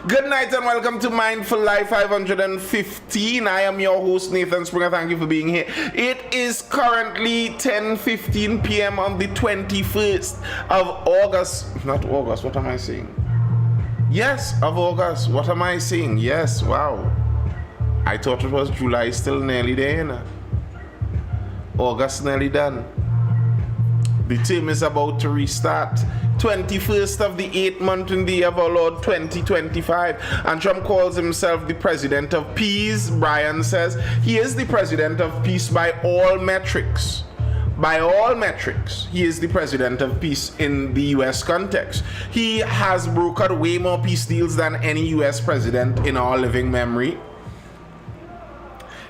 Good night and welcome to Mindful Life 515. I am your host Nathan Springer. Thank you for being here. It is currently 10:15 p.m. on the 21st of August. Not August, what am I saying? Yes, of August. What am I saying? Yes, wow. I thought it was July, still nearly there, you know. August nearly done. The term is about to restart. 21st of the 8th month in the year of our Lord 2025. And Trump calls himself the president of peace. Brian says he is the president of peace by all metrics. By all metrics, he is the president of peace in the US context. He has brokered way more peace deals than any US president in our living memory.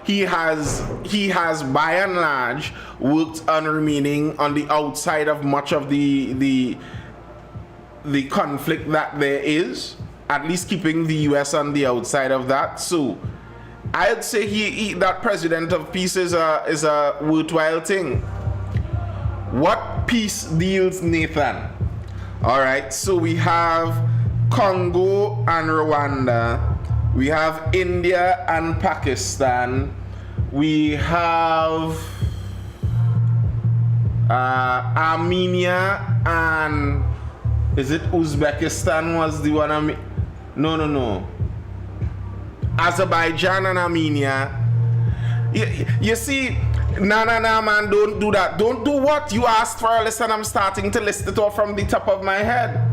He has by and large worked on remaining on the outside of much of the conflict that there is, at least keeping the US on the outside of that. So I'd say that president of peace is a worthwhile thing. What peace deals, Nathan? All right, so we have Congo and Rwanda. We have India and Pakistan. We have Armenia and is it Uzbekistan was the one? No. Azerbaijan and Armenia. You see, nah, man, don't do that. Don't do what you asked for a list and I'm starting to list it off from the top of my head.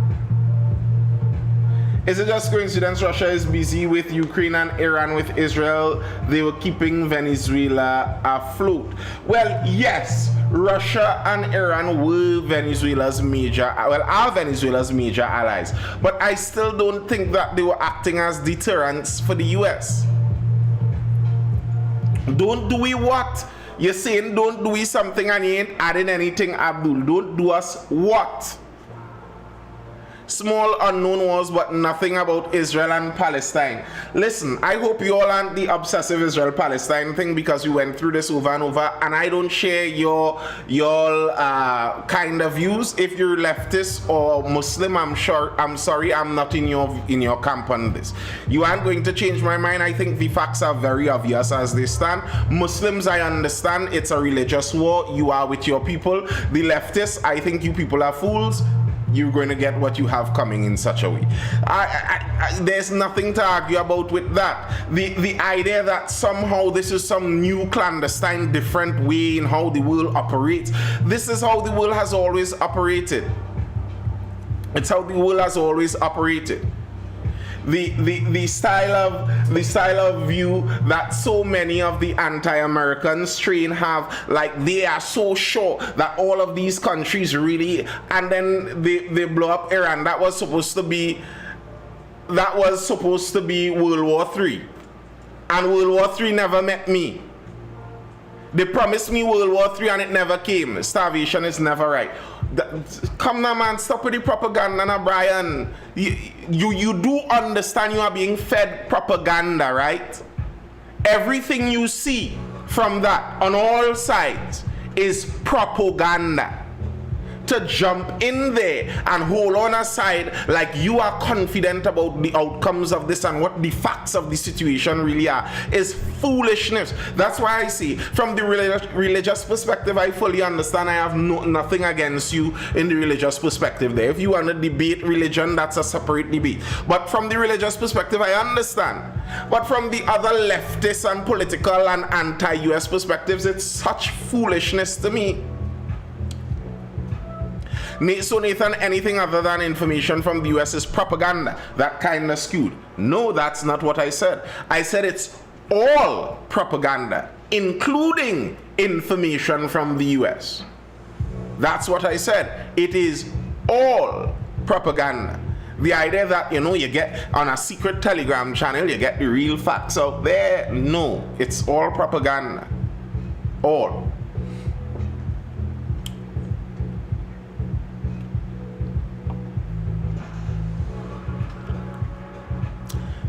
Is it just coincidence Russia is busy with Ukraine and Iran with Israel? They were keeping Venezuela afloat. Well, yes, Russia and Iran were are Venezuela's major allies. But I still don't think that they were acting as deterrents for the US. Don't do we what? You're saying don't do we something and you ain't adding anything, Abdul. Don't do us what? Small unknown wars, but nothing about Israel and Palestine. Listen, I hope you all aren't the obsessive Israel-Palestine thing because we went through this over and over, and I don't share your kind of views. If you're leftist or Muslim, I'm sorry, I'm not in your camp on this. You aren't going to change my mind. I think the facts are very obvious as they stand. Muslims, I understand it's a religious war. You are with your people. The leftists, I think you people are fools. You're going to get what you have coming in such a way. There's nothing to argue about with that. The idea that somehow this is some new clandestine different way in how the world operates. This is how the world has always operated. It's how the world has always operated. The style of view that so many of the anti-American strain have, like they are so sure that all of these countries really, and then they blow up Iran. That was supposed to be World War III, and World War III never met me. They promised me World War III and it never came. Starvation is never right. Come now, man, stop with the propaganda now, Brian. You do understand you are being fed propaganda, right? Everything you see from that on all sides is propaganda. To jump in there and hold on aside like you are confident about the outcomes of this and what the facts of the situation really are is foolishness. That's why I say from the religious perspective, I fully understand. I have nothing against you in the religious perspective there. If you want to debate religion, that's a separate debate. But from the religious perspective, I understand. But from the other leftist and political and anti-US perspectives, it's such foolishness to me. So Nathan, anything other than information from the US is propaganda. That kind of skewed. No, that's not what I said. I said it's all propaganda, including information from the US. That's what I said. It is all propaganda. The idea that, you get on a secret Telegram channel, you get the real facts out there. No, it's all propaganda. All.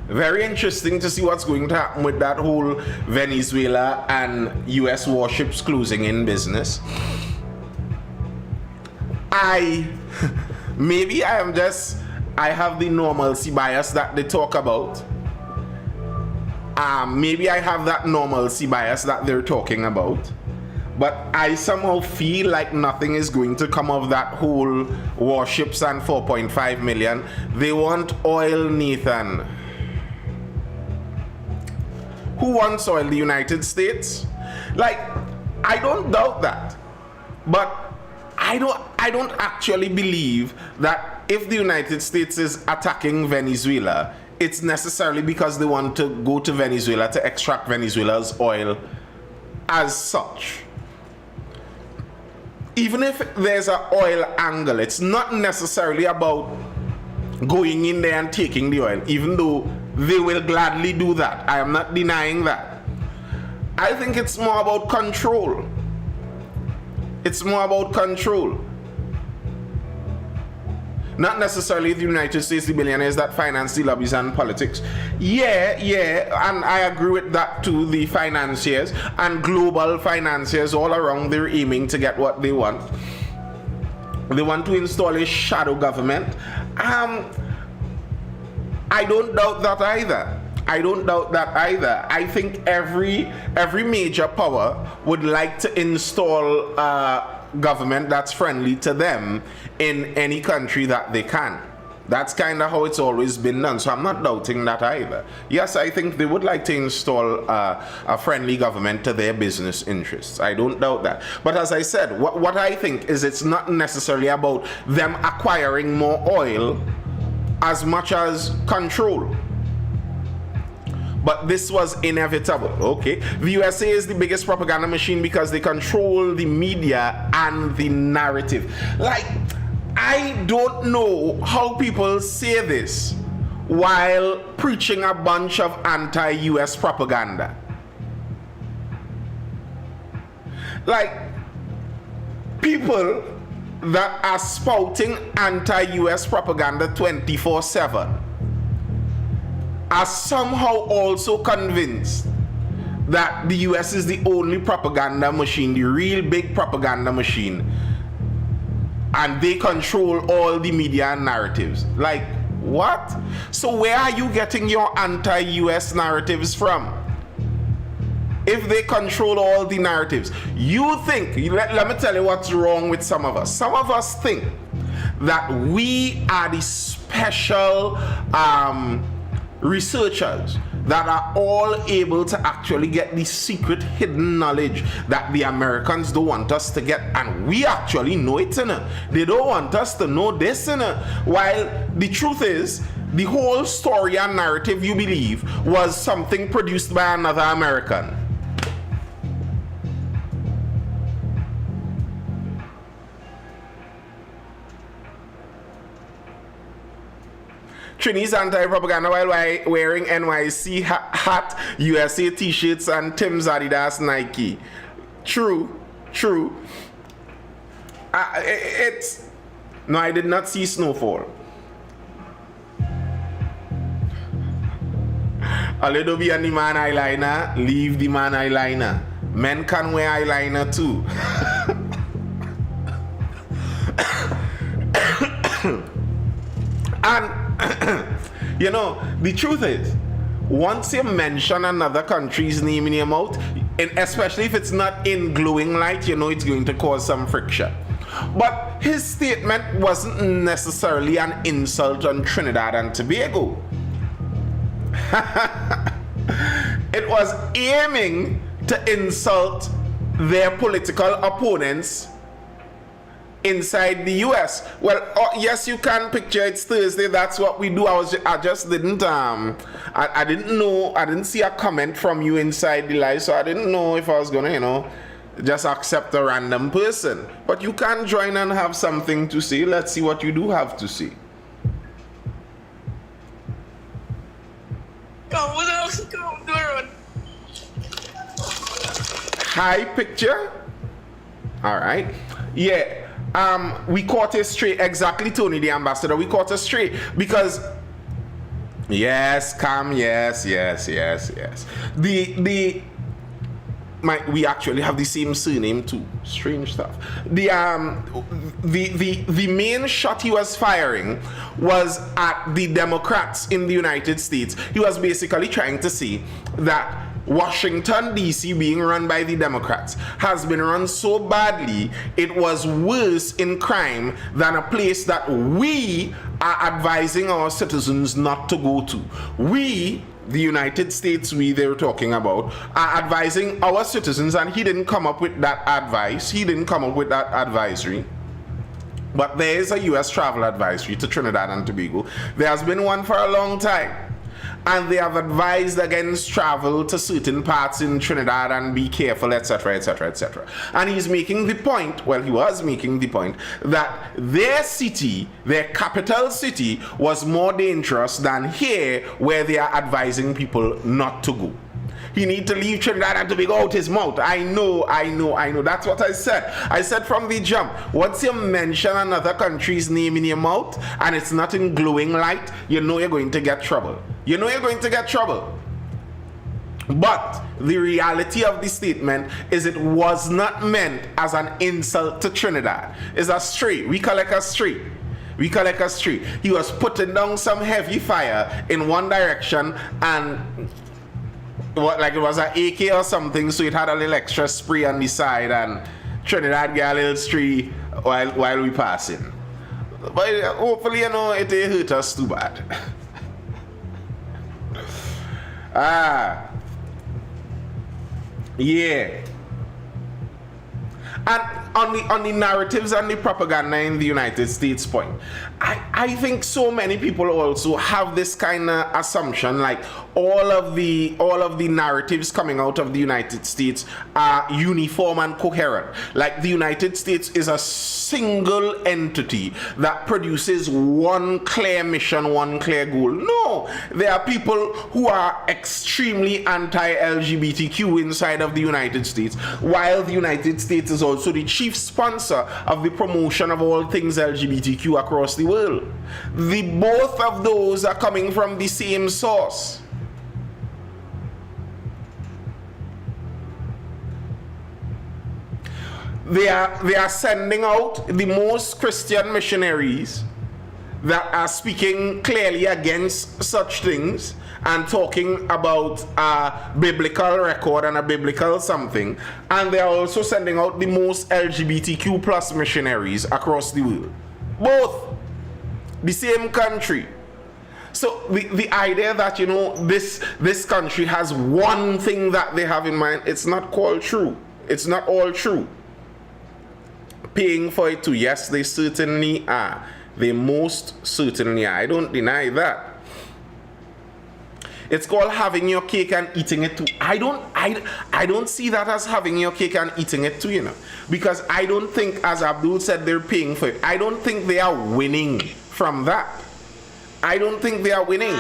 Very interesting to see what's going to happen with that whole Venezuela and US warships closing in business. Maybe I am just I have the normalcy bias that they talk about. Maybe I have that normalcy bias that they're talking about. But I somehow feel like nothing is going to come of that whole warships and 4.5 million. They want oil, Nathan. Who wants oil? The United States? Like, I don't doubt that. But I don't actually believe that if the United States is attacking Venezuela, it's necessarily because they want to go to Venezuela to extract Venezuela's oil as such. Even if there's an oil angle, it's not necessarily about going in there and taking the oil, even though they will gladly do that. I am not denying that. I think it's more about control. It's more about control. Not necessarily the United States, the billionaires that finance the lobbies and politics. Yeah, and I agree with that too. The financiers and global financiers all around, they're aiming to get what they want. They want to install a shadow government. I don't doubt that either. I think every major power would like to install government that's friendly to them in any country that they can. That's kind of how it's always been done, so I'm not doubting that either. Yes, I think they would like to install a friendly government to their business interests. I don't doubt that. But as I said, what I think is it's not necessarily about them acquiring more oil as much as control. But this was inevitable, okay? The USA is the biggest propaganda machine because they control the media and the narrative. Like, I don't know how people say this while preaching a bunch of anti-US propaganda. Like, people that are spouting anti-US propaganda 24/7 are somehow also convinced that the US is the only propaganda machine, the real big propaganda machine, and they control all the media and narratives. Like, what? So where are you getting your anti-US narratives from? If they control all the narratives, you think, let me tell you what's wrong with some of us. Some of us think that we are the special researchers that are all able to actually get the secret hidden knowledge that the Americans don't want us to get, and we actually know it. They don't want us to know this. While the truth is, the whole story and narrative you believe was something produced by another American. Trini's anti-propaganda while wearing NYC hat, USA t-shirts, and Tim's Adidas Nike. True. No, I did not see snowfall. A little bit on the man eyeliner, leave the man eyeliner. Men can wear eyeliner too. And you know, the truth is, once you mention another country's name in your mouth, and especially if it's not in glowing light, you know it's going to cause some friction. But his statement wasn't necessarily an insult on Trinidad and Tobago. It was aiming to insult their political opponents inside the US. Well, yes, you can picture it's Thursday. That's what we do. I just didn't I didn't know. I didn't see a comment from you inside the live, so I didn't know if I was gonna, just accept a random person. But you can join and have something to say. Let's see what you do have to say. Hi, picture. All right. Yeah. We caught it straight. Exactly, Tony, the ambassador. We caught it straight because yes, Cam, yes. The we actually have the same surname too. Strange stuff. The main shot he was firing was at the Democrats in the United States. He was basically trying to say that Washington, D.C., being run by the Democrats, has been run so badly, it was worse in crime than a place that we are advising our citizens not to go to. We, the United States, they were talking about, are advising our citizens, and he didn't come up with that advice. He didn't come up with that advisory. But there is a U.S. travel advisory to Trinidad and Tobago. There has been one for a long time. And they have advised against travel to certain parts in Trinidad and be careful, etc., etc., etc. And he's making the point, well, he was making the point, that their city, their capital city, was more dangerous than here, where they are advising people not to go. He need to leave Trinidad and Tobago out his mouth. I know. That's what I said. I said from the jump, once you mention another country's name in your mouth and it's not in glowing light, you know you're going to get trouble. You know you're going to get trouble. But the reality of the statement is it was not meant as an insult to Trinidad. It's a street. We collect a street. We collect a street. He was putting down some heavy fire in one direction and like it was an AK or something, so it had a little extra spray on the side, and Trinidad got a little spray while we passing. But hopefully, you know, it ain't hurt us too bad. Yeah. And on the narratives and the propaganda in the United States point, I think so many people also have this kind of assumption, like all of the narratives coming out of the United States are uniform and coherent. Like the United States is a single entity that produces one clear mission, one clear goal. No, there are people who are extremely anti-LGBTQ inside of the United States, while the United States is also the chief sponsor of the promotion of all things LGBTQ across the world. Both of those are coming from the same source. They are sending out the most Christian missionaries that are speaking clearly against such things and talking about a biblical record and a biblical something, and they are also sending out the most LGBTQ plus missionaries across the world. Both the same country. So the idea that, you know, this country has one thing that they have in mind, it's not called true. It's not all true. Paying for it too, yes, they certainly are. They most certainly are. I don't deny that. It's called having your cake and eating it too. I don't see that as having your cake and eating it too, you know. Because I don't think, as Abdul said, they're paying for it. I don't think they are winning from that. I don't think they are winning.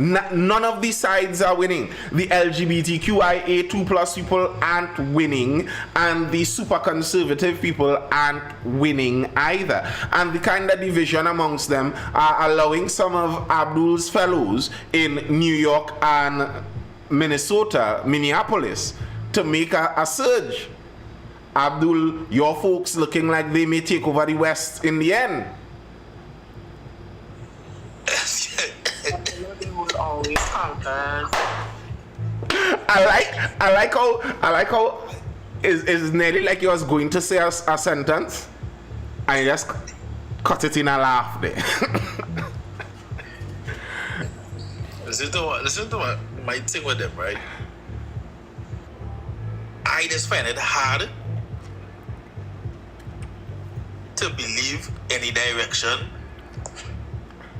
None of the sides are winning. The LGBTQIA2 plus people aren't winning, and the super conservative people aren't winning either. And the kind of division amongst them are allowing some of Abdul's fellows in New York and Minneapolis, to make a surge. Abdul, your folks looking like they may take over the West in the end. Always conquer. I like how is nearly like you was going to say a sentence and you just cut it in a laugh there. Listen to what my thing with them, right? I just find it hard to believe any direction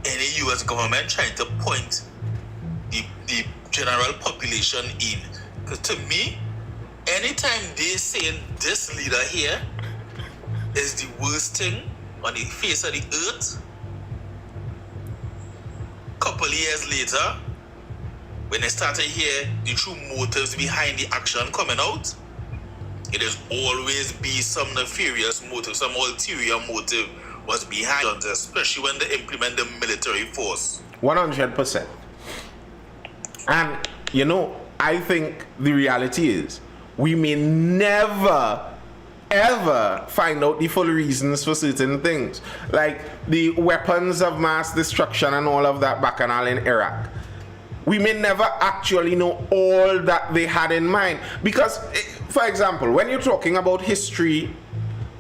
any US government trying to point the general population in. Because to me, anytime they say this leader here is the worst thing on the face of the earth, couple years later, when they start to hear the true motives behind the action coming out, it has always be some nefarious motive, some ulterior motive was behind, especially when they implement the military force. 100%. And, you know, I think the reality is, we may never ever find out the full reasons for certain things, like the weapons of mass destruction and all of that bacchanal in Iraq. We may never actually know all that they had in mind, because, for example, when you're talking about history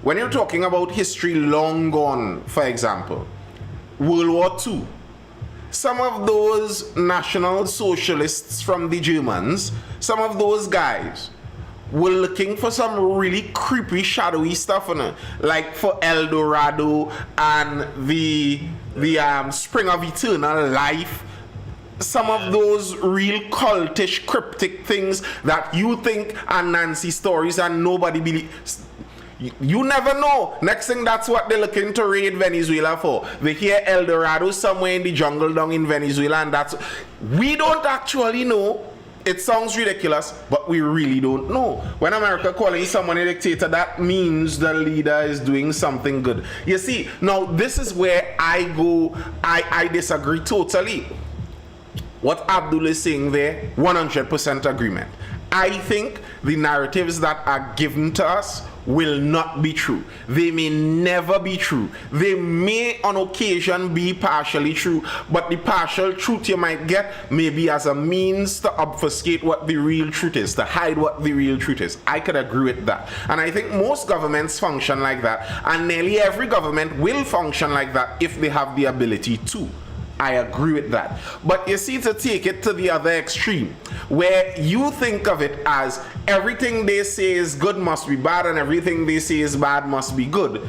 long gone, for example, World War II, some of those National Socialists from the Germans, some of those guys were looking for some really creepy, shadowy stuff on it, like for El Dorado and the Spring of Eternal Life. Some of those real cultish, cryptic things that you think are Nancy stories and nobody believes. You never know. Next thing, that's what they're looking to raid Venezuela for. They hear El Dorado somewhere in the jungle down in Venezuela, and that's... We don't actually know. It sounds ridiculous, but we really don't know. When America calling someone a dictator, that means the leader is doing something good. You see, now this is where I disagree totally. What Abdul is saying there, 100% agreement. I think the narratives that are given to us will not be true. They may never be true. They may on occasion be partially true, but the partial truth you might get may be as a means to obfuscate what the real truth is, to hide what the real truth is. I could agree with that. And I think most governments function like that, and nearly every government will function like that if they have the ability to. I agree with that. But you see, to take it to the other extreme, where you think of it as everything they say is good must be bad and everything they say is bad must be good,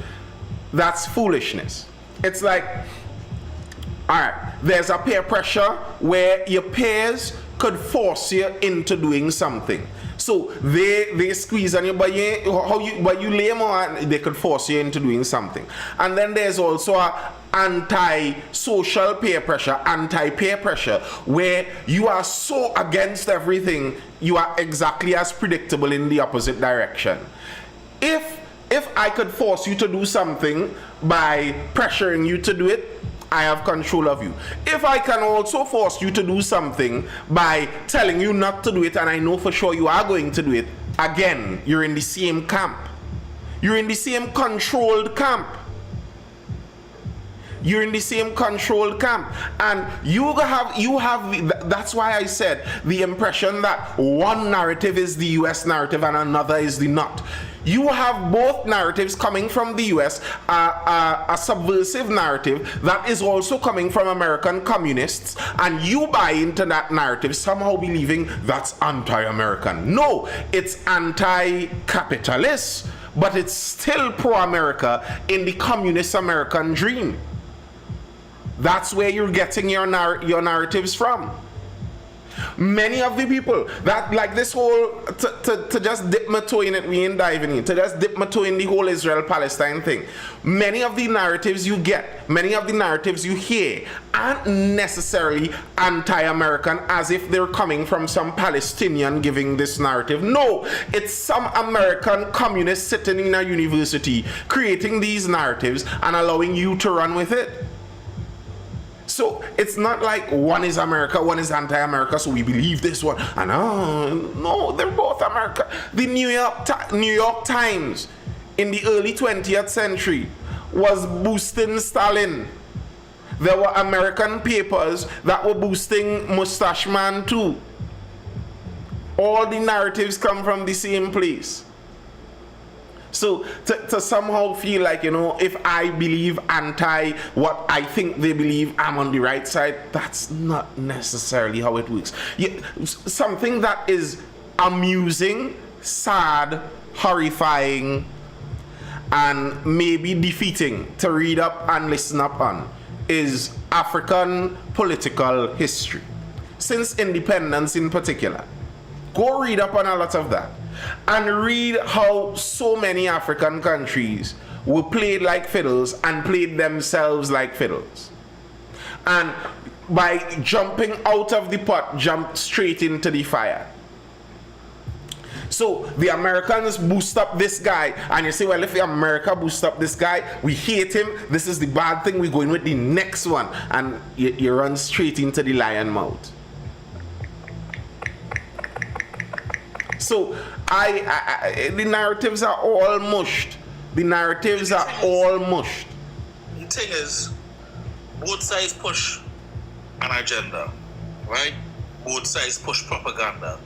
that's foolishness. It's like, all right, there's a peer pressure where your peers could force you into doing something. So they squeeze on you, but you lay more, they could force you into doing something. And then there's also a anti-social peer pressure, anti-peer pressure, where you are so against everything, you are exactly as predictable in the opposite direction. If I could force you to do something by pressuring you to do it, I have control of you. If I can also force you to do something by telling you not to do it, and I know for sure you are going to do it, again, you're in the same camp. You're in the same controlled camp. You're in the same controlled camp. And you have that's why I said the impression that one narrative is the US narrative and another is the not. You have both narratives coming from the US, a subversive narrative that is also coming from American communists, and you buy into that narrative somehow believing that's anti-American. No, it's anti-capitalist, but it's still pro-America in the communist American dream. That's where you're getting your narratives from. Many of the people that like this whole to just dip my toe in it, we ain't diving in, to just dip my toe in the whole Israel-Palestine thing. Many of the narratives you get, many of the narratives you hear aren't necessarily anti-American as if they're coming from some Palestinian giving this narrative. No, it's some American communist sitting in a university creating these narratives and allowing you to run with it. So it's not like one is America, one is anti-America, so we believe this one. And no, they're both America. The New York Times in the early 20th century was boosting Stalin. There were American papers that were boosting Mustache Man too. All the narratives come from the same place. So to somehow feel like, you know, if I believe anti what I think they believe, I'm on the right side, that's not necessarily how it works. Something that is amusing, sad, horrifying, and maybe defeating to read up and listen up on is African political history. Since independence in particular. Go read up on a lot of that. And read how so many African countries were played like fiddles and played themselves like fiddles. And by jumping out of the pot, jumped straight into the fire. So the Americans boost up this guy, and you say, well, if America boost up this guy, we hate him, this is the bad thing, we're going with the next one. And you run straight into the lion mouth. So the narratives are all mushed. The narratives are all mushed. The thing is, both sides push an agenda, right? Both sides push propaganda.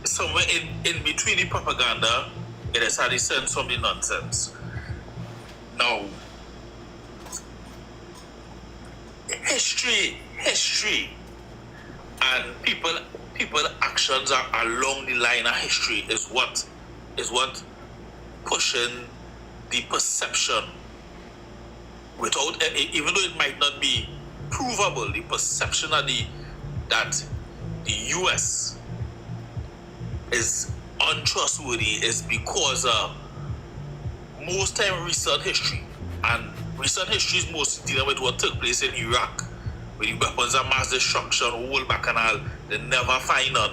Somewhere in between the propaganda, it has had a sense from the nonsense. Now, history, and people actions are along the line of history is what pushing the perception without, even though it might not be provable, the perception of that the US is untrustworthy is because most time recent history is mostly dealing with what took place in Iraq with the weapons of mass destruction, whole bacchanal, they never find none.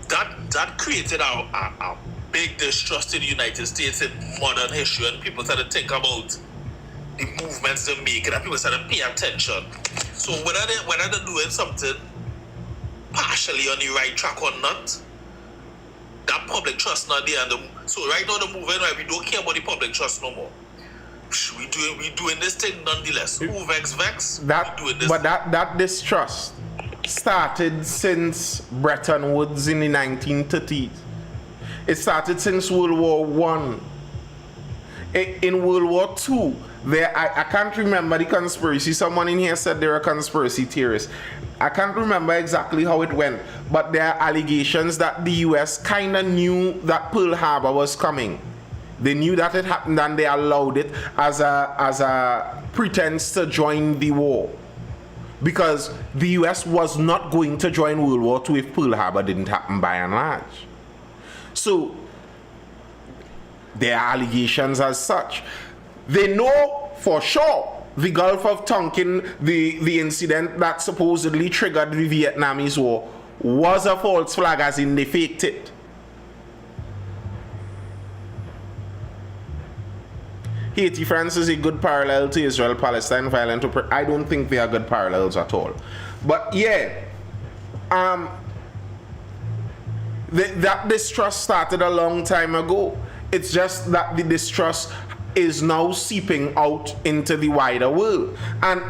That created a big distrust in the United States in modern history, and people started to think about the movements they make, and people started to pay attention. So whether they're doing something partially on the right track or not, that public trust not there. So right now the movement, right, we don't care about the public trust no more. We doing this thing nonetheless. Who vex? That, we doing this. But that distrust started since Bretton Woods in the 1930s. It started since World War One. In World War II, I can't remember the conspiracy. Someone in here said they're a conspiracy theorist. I can't remember exactly how it went, but there are allegations that the US kind of knew that Pearl Harbor was coming. They knew that it happened and they allowed it as a pretense to join the war. Because the US was not going to join World War II if Pearl Harbor didn't happen by and large. So, there are allegations as such. They know for sure the Gulf of Tonkin, the incident that supposedly triggered the Vietnamese War, was a false flag, as in they faked it. Haiti, France is a good parallel to Israel-Palestine violent. I don't think they are good parallels at all. But yeah, that distrust started a long time ago. It's just that the distrust is now seeping out into the wider world. And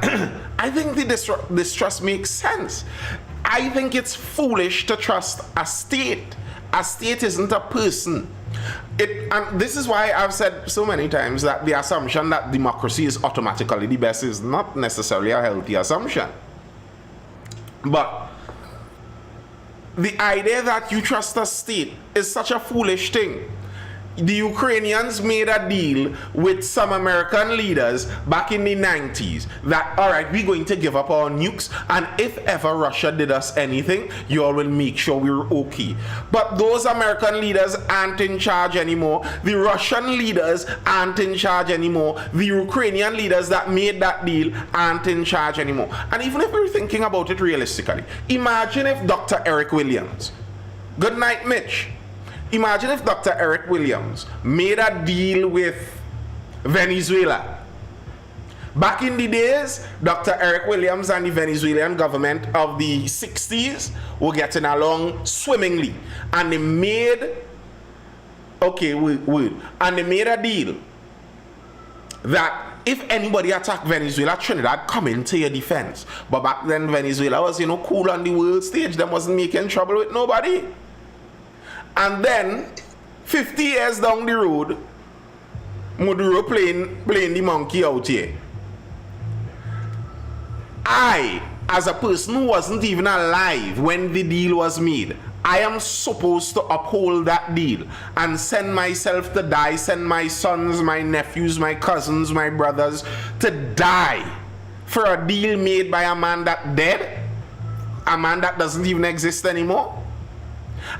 I think the distrust makes sense. I think it's foolish to trust a state. A state isn't a person. And this is why I've said so many times that the assumption that democracy is automatically the best is not necessarily a healthy assumption. But the idea that you trust a state is such a foolish thing. The Ukrainians made a deal with some American leaders back in the 90s that, all right, we're going to give up our nukes, and if ever Russia did us anything, you all will make sure we're okay. But those American leaders aren't in charge anymore. The Russian leaders aren't in charge anymore. The Ukrainian leaders that made that deal aren't in charge anymore. And even if we're thinking about it realistically, imagine if Dr. Eric Williams, good night, Mitch. Imagine if Dr. Eric Williams made a deal with Venezuela. Back in the days, Dr. Eric Williams and the Venezuelan government of the 60s were getting along swimmingly. And they made, and they made a deal that if anybody attacked Venezuela, Trinidad come into your defense. But back then, Venezuela was, cool on the world stage. They wasn't making trouble with nobody. And then, 50 years down the road, Maduro playing the monkey out here. I, as a person who wasn't even alive when the deal was made, I am supposed to uphold that deal and send myself to die, send my sons, my nephews, my cousins, my brothers to die for a deal made by a man that dead, a man that doesn't even exist anymore.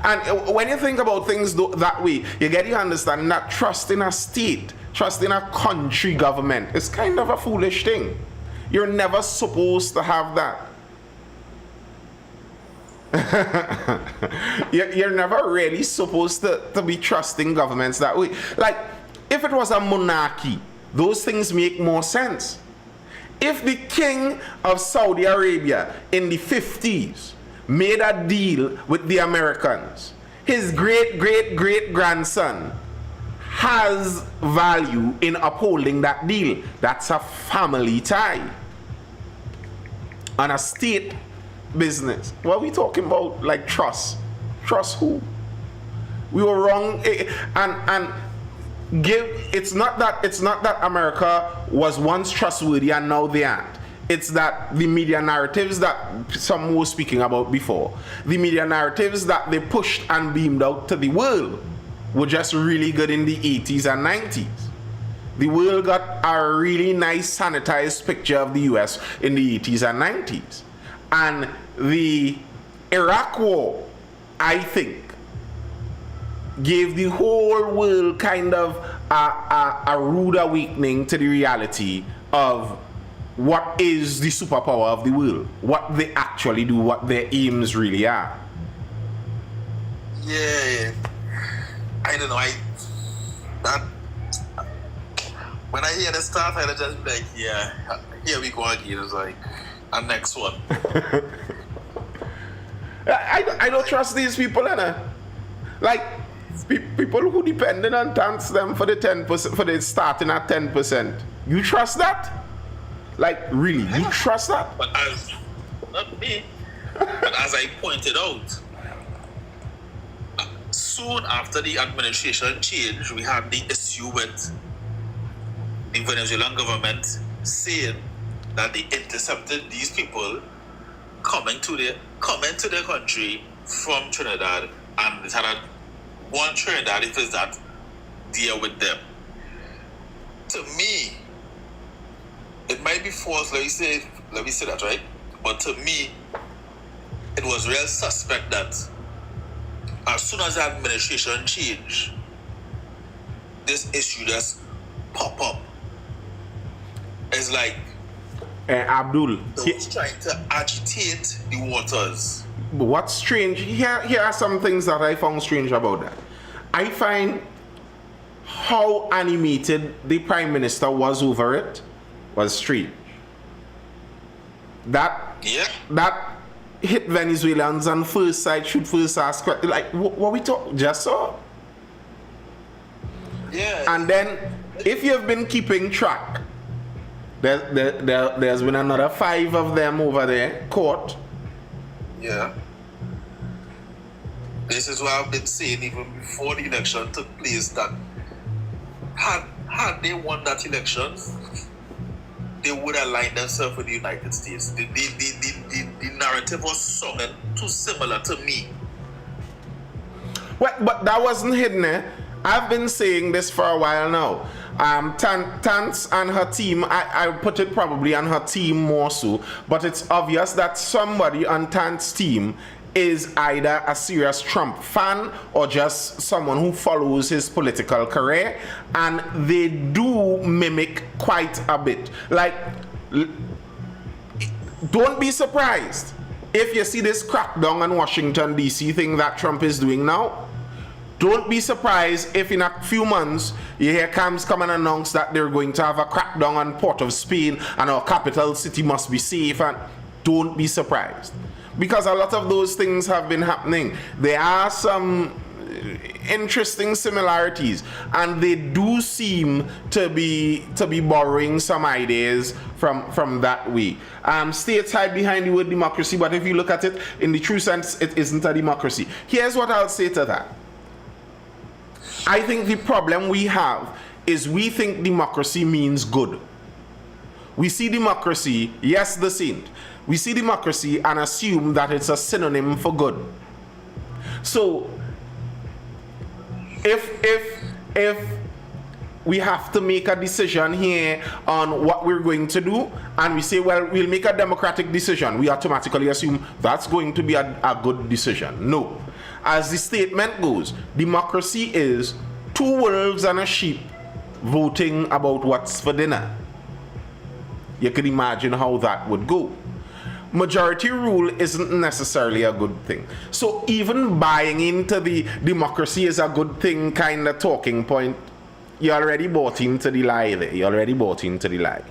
And when you think about things that way, you get the understanding that trust in a state, trust in a country government is kind of a foolish thing. You're never supposed to have that. You're never really supposed to be trusting governments that way. Like, if it was a monarchy, those things make more sense. If the king of Saudi Arabia in the 50s made a deal with the Americans. His great-great-great-grandson has value in upholding that deal. That's a family tie. On a state business. What are we talking about? Like trust. Trust who? We were wrong. And it's not that America was once trustworthy and now they aren't. It's that the media narratives that some were speaking about before, the media narratives that they pushed and beamed out to the world were just really good in the 80s and 90s. The world got a really nice sanitized picture of the US in the 80s and 90s. And the Iraq War, I think, gave the whole world kind of a rude awakening to the reality of what is the superpower of the world, what they actually do, what their aims really are. Yeah, I don't know. When I hear the stuff, I just be like, yeah, here we go again. It's like, and next one. I don't trust these people, innit? Like people who depended on tax them for the 10%, for the starting at 10%. You trust that? Like really, you trust that? But as not me, but as I pointed out, soon after the administration change, we had the issue with the Venezuelan government saying that they intercepted these people coming to their country from Trinidad, and they had one Trinidad, if it's that, deal with them. To me, it might be false, let me say that, right? But to me, it was real suspect that as soon as the administration changed, this issue just pop up. It's like Abdul, they was trying to agitate the waters. What's strange, here are some things that I found strange about that. I find how animated the Prime Minister was over it was strange. That hit Venezuelans on first sight, should first ask, like, what we talk, just so? Yeah. And then, if you've been keeping track, there's been another 5 of them over there, caught. Yeah. This is what I've been saying even before the election took place, that had they won that election, they would align themselves with the United States. The narrative was something too similar to me. Well, but that wasn't hidden, eh? I've been saying this for a while now. Tance and her team, I put it probably on her team more so, but it's obvious that somebody on Tance's team is either a serious Trump fan or just someone who follows his political career, and they do mimic quite a bit. Like, don't be surprised if you see this crackdown on Washington DC thing that Trump is doing now. Don't be surprised if in a few months you hear Camps come and announce that they're going to have a crackdown on Port of Spain and our capital city must be safe, and don't be surprised. Because a lot of those things have been happening. There are some interesting similarities, and they do seem to be borrowing some ideas from that way. States hide behind the word democracy, but if you look at it in the true sense, it isn't a democracy. Here's what I'll say to that. I think the problem we have is we think democracy means good. We see democracy, yes, the saint. We see democracy and assume that it's a synonym for good. So, if we have to make a decision here on what we're going to do, and we say, well, we'll make a democratic decision, we automatically assume that's going to be a good decision. No. As the statement goes, democracy is 2 wolves and a sheep voting about what's for dinner. You can imagine how that would go. Majority rule isn't necessarily a good thing. So even buying into the democracy is a good thing kind of talking point, you already bought into the lie there. You already bought into the lie.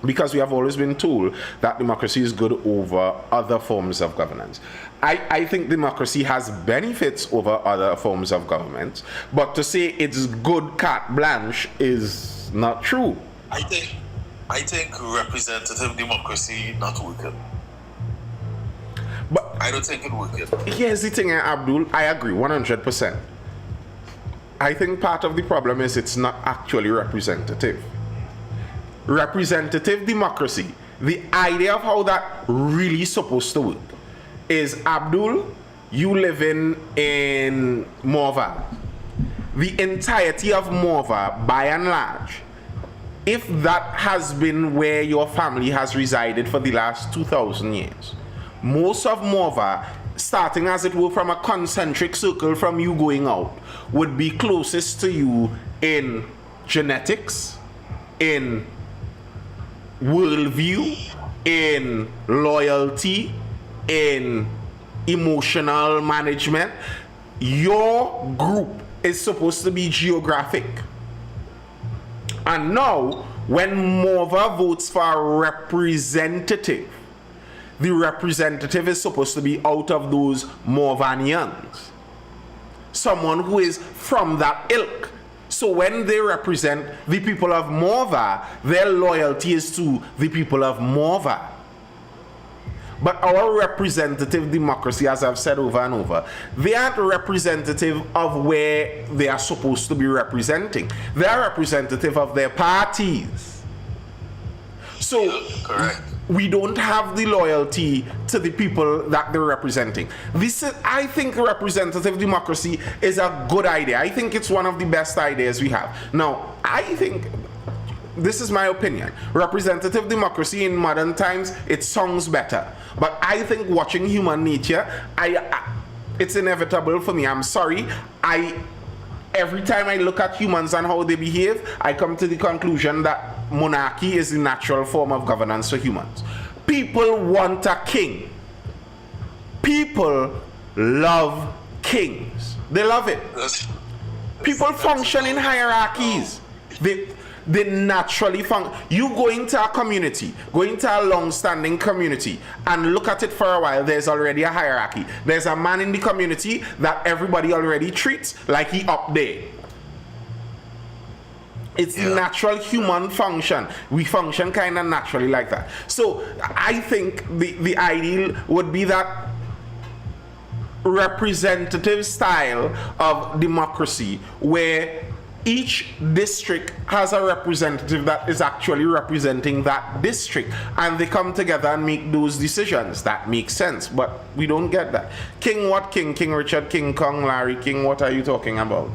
because we have always been told that democracy is good over other forms of governance. I think democracy has benefits over other forms of government, but to say it's good carte blanche is not true. I think representative democracy not working. But I don't think it working. here's the thing, Abdul, I agree 100%. I think part of the problem is it's not actually representative. Representative democracy, the idea of how that really supposed to work is, Abdul, you live in Morva. The entirety of Morva, by and large, if that has been where your family has resided for the last 2,000 years, most of Morva, starting as it were from a concentric circle from you going out, would be closest to you in genetics, in worldview, in loyalty, in emotional management. Your group is supposed to be geographic. And now, when Morva votes for a representative, the representative is supposed to be out of those Morvanians. Someone who is from that ilk. So when they represent the people of Morva, their loyalty is to the people of Morva. But our representative democracy, as I've said over and over, they aren't representative of where they are supposed to be representing. They are representative of their parties. So Correct. we don't have the loyalty to the people that they're representing. I think representative democracy is a good idea. I think it's one of the best ideas we have. Now, I think, this is my opinion, representative democracy in modern times, it sounds better. But I think watching human nature, it's inevitable for me. I'm sorry. Every time I look at humans and how they behave, I come to the conclusion that monarchy is the natural form of governance for humans. People want a king. People love kings. They love it. People function in hierarchies. They naturally function. You go into a community, go into a long-standing community, and look at it for a while, there's already a hierarchy. There's a man in the community that everybody already treats like he up there. It's natural human function. We function kind of naturally like that. So I think the ideal would be that representative style of democracy where each district has a representative that is actually representing that district, and they come together and make those decisions. That makes sense, but we don't get that. King what king? King Richard, King Kong, Larry King, what are you talking about?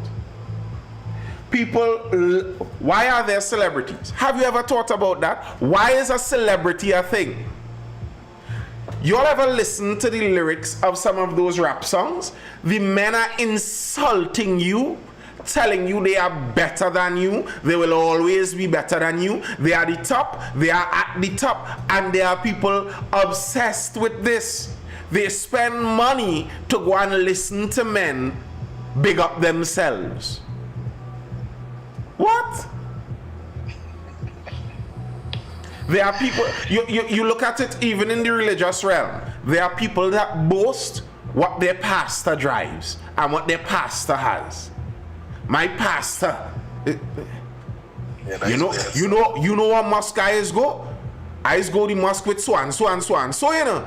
People, why are there celebrities? Have you ever thought about that? Why is a celebrity a thing? You all ever listen to the lyrics of some of those rap songs? The men are insulting you, telling you they are better than you, they will always be better than you, they are the top, they are at the top, and there are people obsessed with this. They spend money to go and listen to men big up themselves. What? There are people, you look at it even in the religious realm, there are people that boast what their pastor drives and what their pastor has. My pastor, you know what mosque I is go? I is go the mosque with so and so and so and so, you know.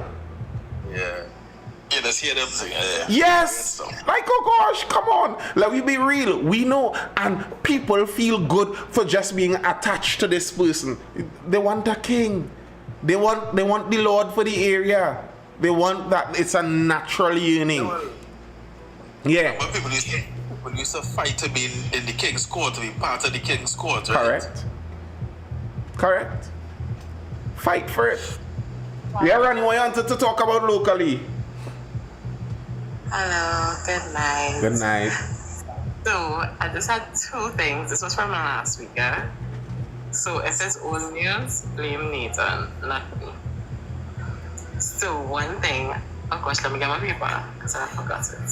Yeah. Yeah, let's hear them sing. Yes. Like, oh gosh, come on. Let me be real. We know, and people feel good for just being attached to this person. They want a king. They want the Lord for the area. They want that. It's a natural yearning. Yeah. When people used to fight to be in the king's court, to be part of the king's court, right? Correct. Fight for it. Yeah, Ronnie, what you wanted to talk about locally? Hello, good night. Good night. So, I just had two things. This was from last week, eh? So, it says old news, blame Nathan, not me. So, one thing, of course, let me get my paper, because I forgot it.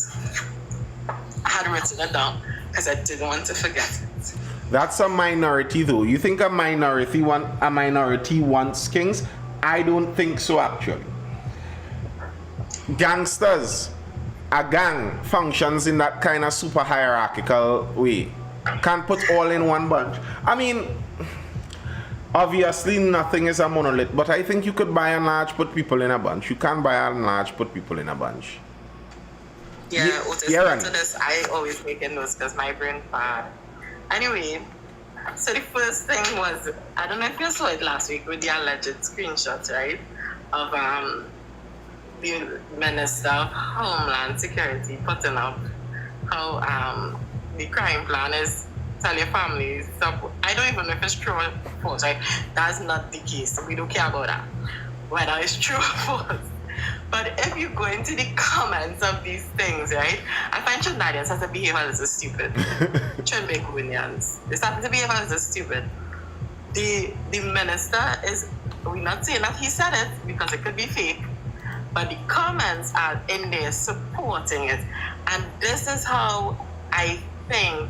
I had written it down, because I didn't want to forget it. That's a minority, though. You think a minority wants kings? I don't think so, actually. Gangsters, a gang functions in that kind of super hierarchical way. Can't put all in one bunch. I mean, obviously nothing is a monolith, but I think you could by and large put people in a bunch. You can by and large put people in a bunch. Yeah, Otis, yeah, to this, I always make a note because my brain bad. Anyway, so the first thing was, I don't know if you saw it last week with the alleged screenshots, right? Of the Minister of Homeland Security putting up how the crime plan is tell your family. So I don't even know if it's true or false, right? That's not the case. We don't care about that. Whether it's true or false. But if you go into the comments of these things, right, I find Trinidadians have to behave a little stupid. Trinbagonians, they start to behave a little stupid. The minister is, we're not saying that he said it because it could be fake, but the comments are in there supporting it. And this is how I think,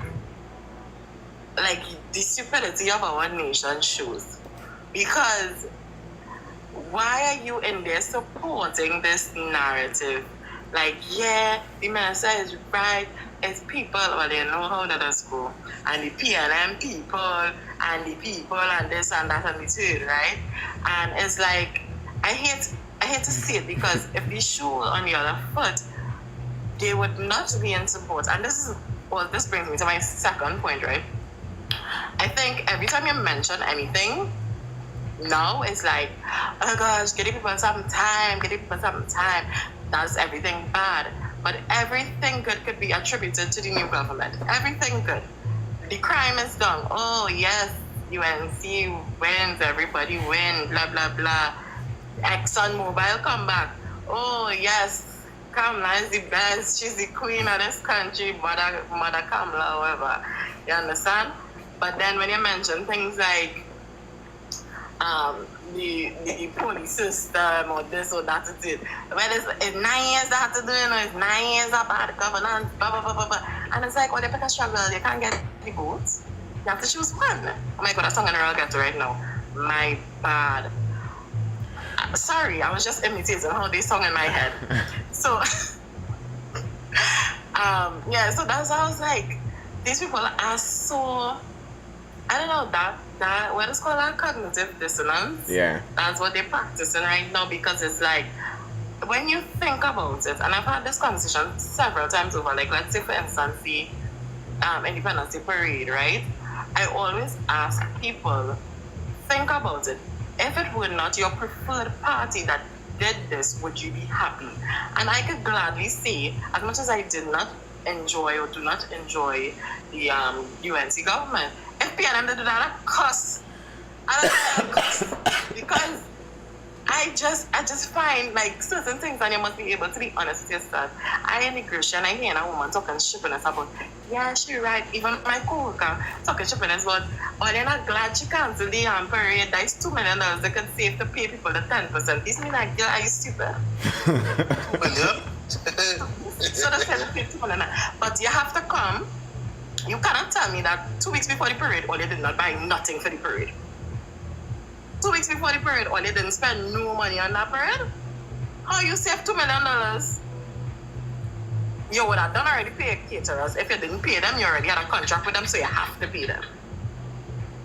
like, the stupidity of our nation shows. Because why are you in there supporting this narrative? Like, yeah, the minister is right, it's people, well, they know how that does go. And the PLM people, and the people, and this and that, and the third, right? And it's like, I hate to see it, because if the shoe on the other foot, they would not be in support. And this brings me to my second point, right? I think every time you mention anything, now it's like, oh gosh, give the people some time. That's everything bad. But everything good could be attributed to the new government. Everything good. The crime is done. Oh yes, UNC wins, everybody wins, blah blah blah. Exxon Mobil come back. Oh yes, Kamala is the best. She's the queen of this country, Mother Kamala, whatever. You understand? But then when you mention things like the police system or this or that, it's 9 years that have to do it, it's 9 years of bad governance, blah, blah, blah, blah, blah. And it's like, well, they pick a struggle, you can't get the votes. You have to choose one. Oh my God, that song in the real ghetto right now. My bad. Sorry, I was just imitating how they sung in my head. So, yeah, so that's how I was like, these people are so, I don't know, that what is called a cognitive dissonance. Yeah. That's what they're practicing right now, because it's like, when you think about it, and I've had this conversation several times over, like, let's say, for instance, the Independence Day Parade, right? I always ask people, think about it. If it were not your preferred party that did this, would you be happy? And I could gladly say, as much as I did not enjoy or do not enjoy the UNC government, if PNM did that, I'd cuss. Because I just find, like, certain things, and you must be able to be honest with yourself. I am a Christian, I hear a woman talking shippiness about, yeah, she right. Even my co-worker talking shippiness about, oh, they're not glad she canceled the parade. That is $2 million they could save to pay people the 10%. This mean like, girl, are you stupid? So that's $2 million. But you have to come. You cannot tell me that 2 weeks before the parade, or they did not buy nothing for the parade. 2 weeks before the parade, or they didn't spend no money on that parade. How you save $2 million? You would have done already pay caterers. If you didn't pay them, you already had a contract with them, so you have to pay them.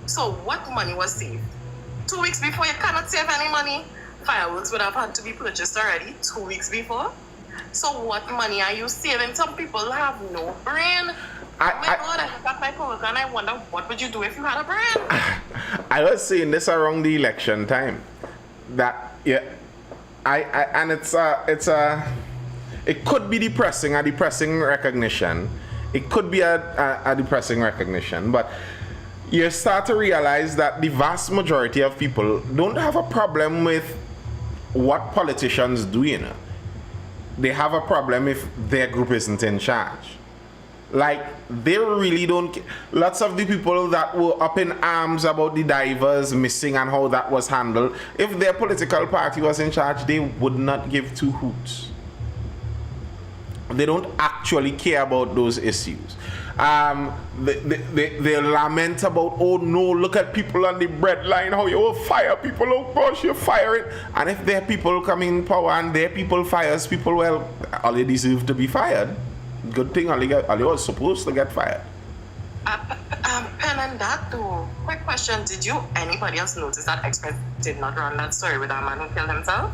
So what money was saved? 2 weeks before, you cannot save any money. Fireworks would have had to be purchased already 2 weeks before. So what money are you saving? Some people have no brain. I got my coworker, and I wonder, what would you do if you had a brain? I was saying this around the election time. That, yeah, and it could be depressing, a depressing recognition. It could be a depressing recognition, but you start to realize that the vast majority of people don't have a problem with what politicians do, you know. They have a problem if their group isn't in charge. Like, they really don't. Lots of the people that were up in arms about the divers missing and how that was handled, if their political party was in charge, they would not give two hoots. They don't actually care about those issues. They lament about, oh no, look at people on the breadline, how you will fire people, oh gosh, you're firing. And if their people come in power and their people fires people, well, all they deserve to be fired. Good thing, all they was supposed to get fired. Pen and that too. Quick question: did anybody else notice that Express did not run that story with that man who killed himself?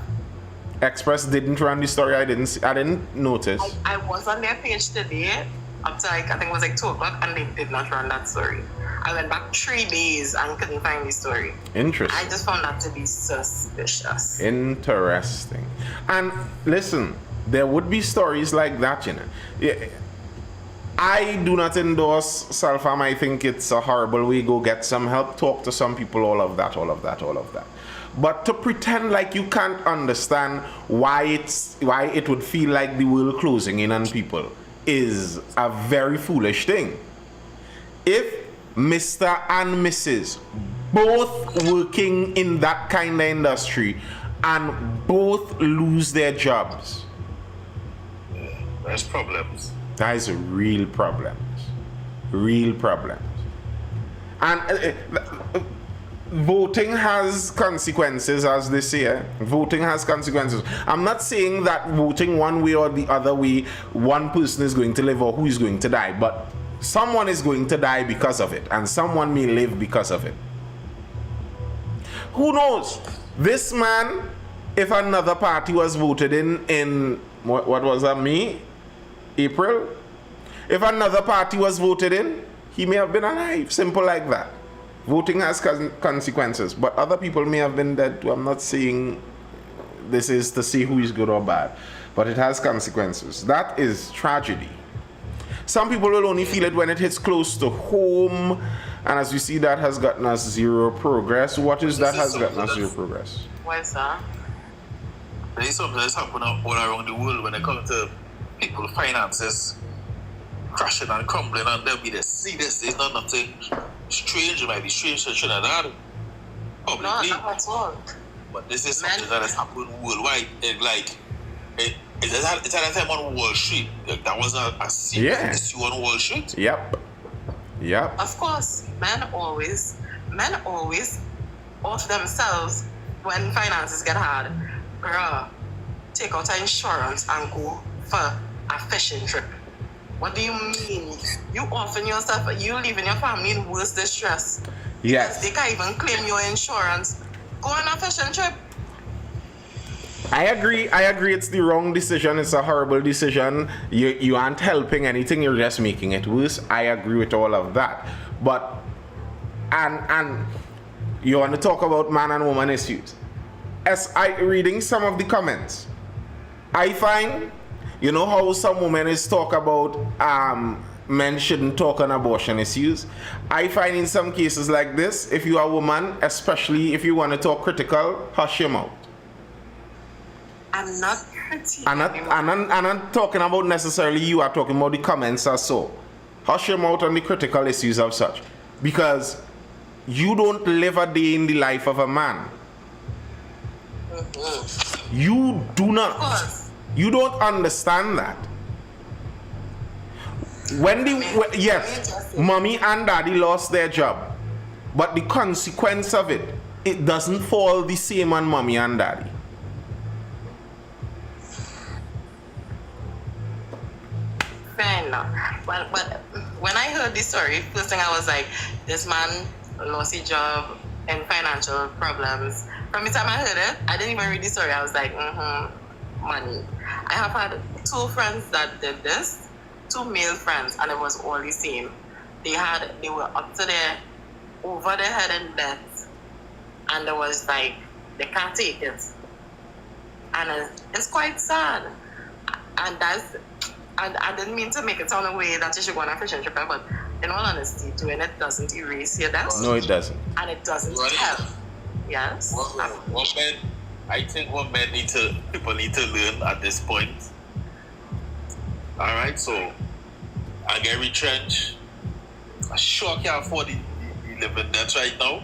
Express didn't run the story. I didn't notice. I was on their page today up to I think it was 2 o'clock, and they did not run that story. I went back 3 days and couldn't find the story. Interesting. I just found that to be suspicious. Interesting. And listen, there would be stories like that, you know. Yeah, I do not endorse self-harm. I think it's a horrible way. Go get some help, talk to some people, all of that. But to pretend like you can't understand why it would feel like the world closing in on people is a very foolish thing. If Mr. and Mrs. both working in that kind of industry and both lose their jobs, There's problems. that is a real problems. Real problems. And voting has consequences, as they say. Voting has consequences. I'm not saying that voting one way or the other way, one person is going to live or who is going to die, but someone is going to die because of it, and someone may live because of it. Who knows? This man, if another party was voted in what was that, April? If another party was voted in, he may have been alive. Simple like that. Voting has consequences, but other people may have been dead too. I'm not saying this is to see who is good or bad, but it has consequences. That is tragedy. Some people will only feel it when it hits close to home, and as you see, that has gotten us zero progress. What is that has gotten us zero progress? Why is that? There's something that's happening all around the world when it comes to people's finances crashing and crumbling, and they'll be see this. It's not nothing strange. It might be strange to Trinidad publicly, No, not at all. but this is something that has happened worldwide. It's at a time on Wall Street. Like, that was a serious issue on Wall Street. Yep. Of course, men always off themselves when finances get hard. Girl, take out an insurance and go for a fishing trip. What do you mean? You offering yourself, you leaving your family in worse distress. Yes. They can't even claim your insurance. Go on a fishing trip. I agree it's the wrong decision. It's a horrible decision. You aren't helping anything, you're just making it worse. I agree with all of that. But and you want to talk about man and woman issues. As I reading some of the comments, I find, you know how some women is talk about men shouldn't talk on abortion issues. I find in some cases like this, if you are a woman, especially if you want to talk critical, hush your mouth. I'm not pretty. I'm not talking about necessarily you, are talking about the comments or so. Hush your mouth on the critical issues of such. Because you don't live a day in the life of a man. You do not. You don't understand that. Yes, mommy and daddy lost their job. But the consequence of it, it doesn't fall the same on mommy and daddy. Fair enough. Well, but when I heard this story, first thing I was like, this man lost his job and financial problems. From the time I heard it, I didn't even read the story. I was like, money. I have had 2 friends that did this, 2 male friends, and it was all the same. They were up to their, over their head in debt, and it was like, they can't take it. And it's quite sad. And I didn't mean to make it sound a way that you should go on a fishing trip, but in all honesty, doing it doesn't erase your debt. No, it doesn't. And it doesn't help. Yes. I think what people need to learn at this point. Alright, so I get retrenched. I sure can't afford the living debt right now.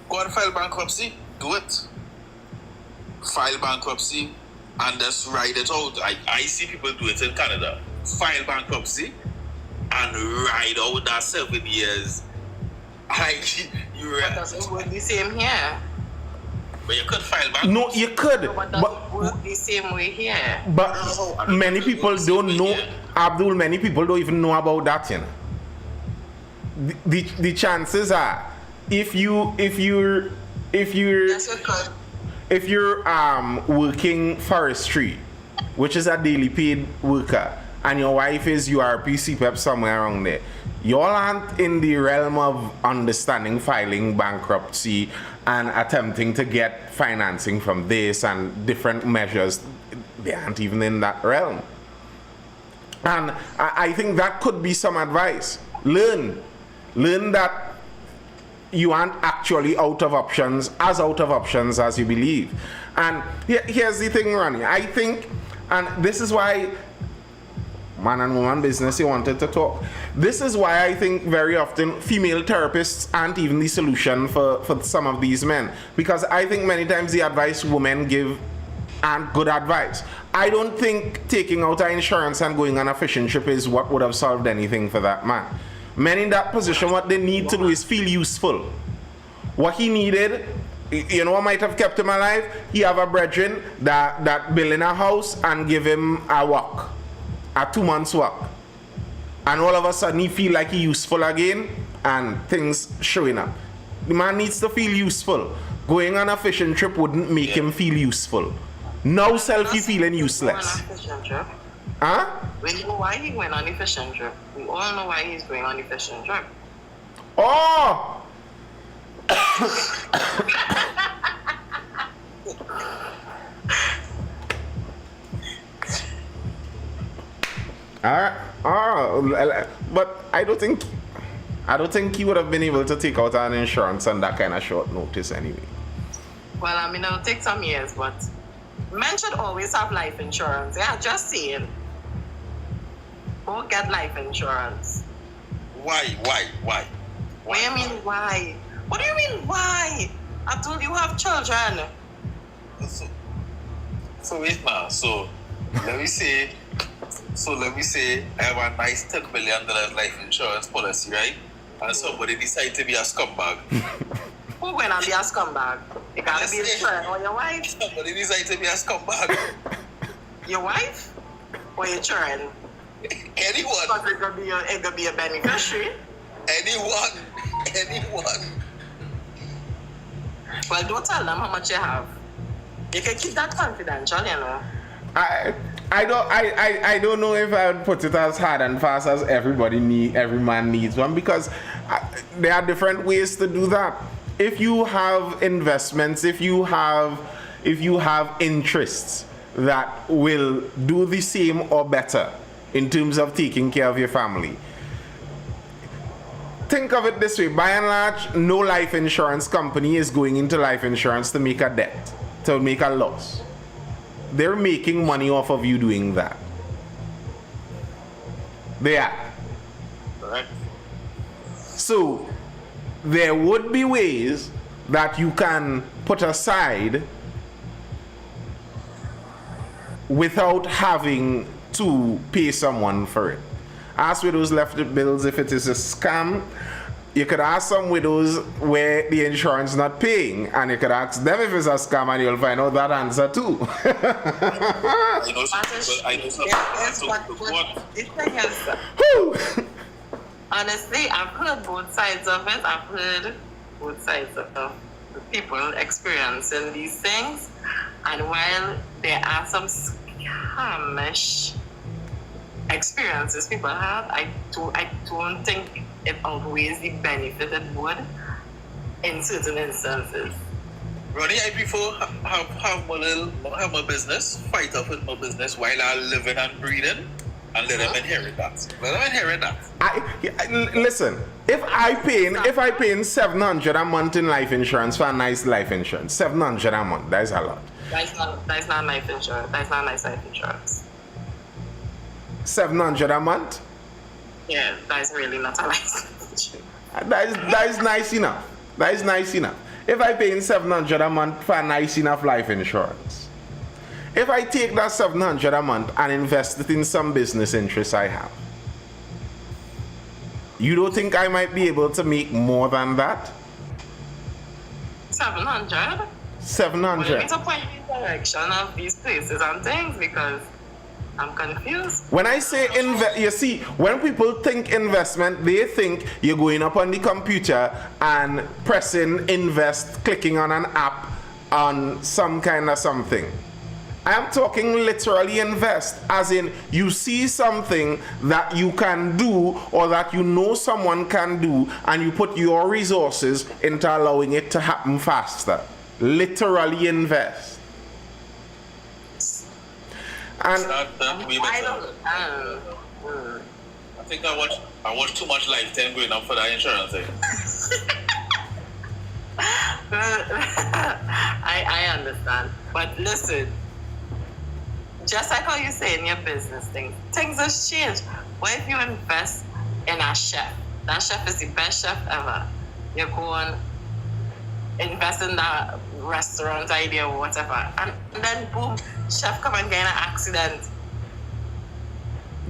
Go and file bankruptcy, do it. File bankruptcy, and just ride it out. I see people do it in Canada. File bankruptcy and ride out that 7 years. You But doesn't work the same here. But you could file bankruptcy. No, you could. But doesn't work the same way here. But many people don't know, Abdul, many people don't even know about that, you know. The chances are, if you're Yes, you could. working forestry, which is a daily paid worker, and your wife is URP CPEP somewhere around there, you all aren't in the realm of understanding filing bankruptcy and attempting to get financing from this and different measures. They aren't even in that realm. And I think that could be some advice. Learn that you aren't actually out of options as you believe. And here's the thing, Ronnie. I think, and this is why man and woman business, you wanted to talk. This is why I think very often female therapists aren't even the solution for some of these men. Because I think many times the advice women give aren't good advice. I don't think taking out our insurance and going on a fishing trip is what would have solved anything for that man. Men in that position, what they need to do is feel useful. What he needed, you know what might have kept him alive? He have a brethren that build in a house and give him a walk. A 2 months work, and all of a sudden he feel like he useful again and things showing up. The man needs to feel useful. Going on a fishing trip wouldn't make him feel useful. Now self he feeling useless. Huh? We know why he went on the fishing trip. We all know why he's going on the fishing trip. Oh! But I don't think he would have been able to take out an insurance on that kind of short notice anyway. Well, I mean, it'll take some years, but men should always have life insurance. Yeah, just saying. Go get life insurance. Why? What do you mean, why? What do you mean, why? I told you have children. So wait now. So let me say I have a nice $10 million life insurance policy, right? And somebody decide to be a scumbag. Who going to be a scumbag? You gotta be your friend or your wife? Somebody decide to be a scumbag. Your wife? Or your children? Anyone. Because it could be a beneficiary. Anyone. Well, don't tell them how much you have. You can keep that confidential, you know. I don't know if I would put it as hard and fast as every man needs one, because there are different ways to do that. If you have investments, if you have interests that will do the same or better in terms of taking care of your family, think of it this way. By and large, no life insurance company is going into life insurance to make a debt, to make a loss. They're making money off of you doing that. They are. Correct. So there would be ways that you can put aside without having to pay someone for it. Ask widows left with bills if it is a scam. You could ask some widows where the insurance not paying, and you could ask them if it's a scam, and you'll find out that answer too. Honestly, I've heard both sides of it. I've heard both sides of the people experiencing these things. And while there are some scamish experiences people have, I don't think it outweighs the benefit it would in certain instances. Ronnie, I prefer have my business, fight up with my business while I'm living and breathing, and let them inherit that. Listen, if I paying $700 a month in life insurance for a nice life insurance, $700 a month, that's a lot. That's not life insurance. That's not nice life insurance. $700 a month? Yeah, that's really not a life insurance. That is nice enough. That is nice enough. If I paying $700 a month for a nice enough life insurance, If I take that 700 a month and invest it in some business interests I have, you don't think I might be able to make more than that? 700? 700. You need to point me in the direction of these places and things because I'm confused. When I say you see, when people think investment, they think you're going up on the computer and pressing invest, clicking on an app on some kind of something. I'm talking literally invest, as in you see something that you can do or that you know someone can do and you put your resources into allowing it to happen faster. Literally invest. And I think I watched too much Lifetime growing up for that insurance thing. I understand. But listen, just like how you say in your business things have changed. What if you invest in a chef? That chef is the best chef ever. You go and invest in that restaurant idea or whatever. And then boom, chef come and get in an accident.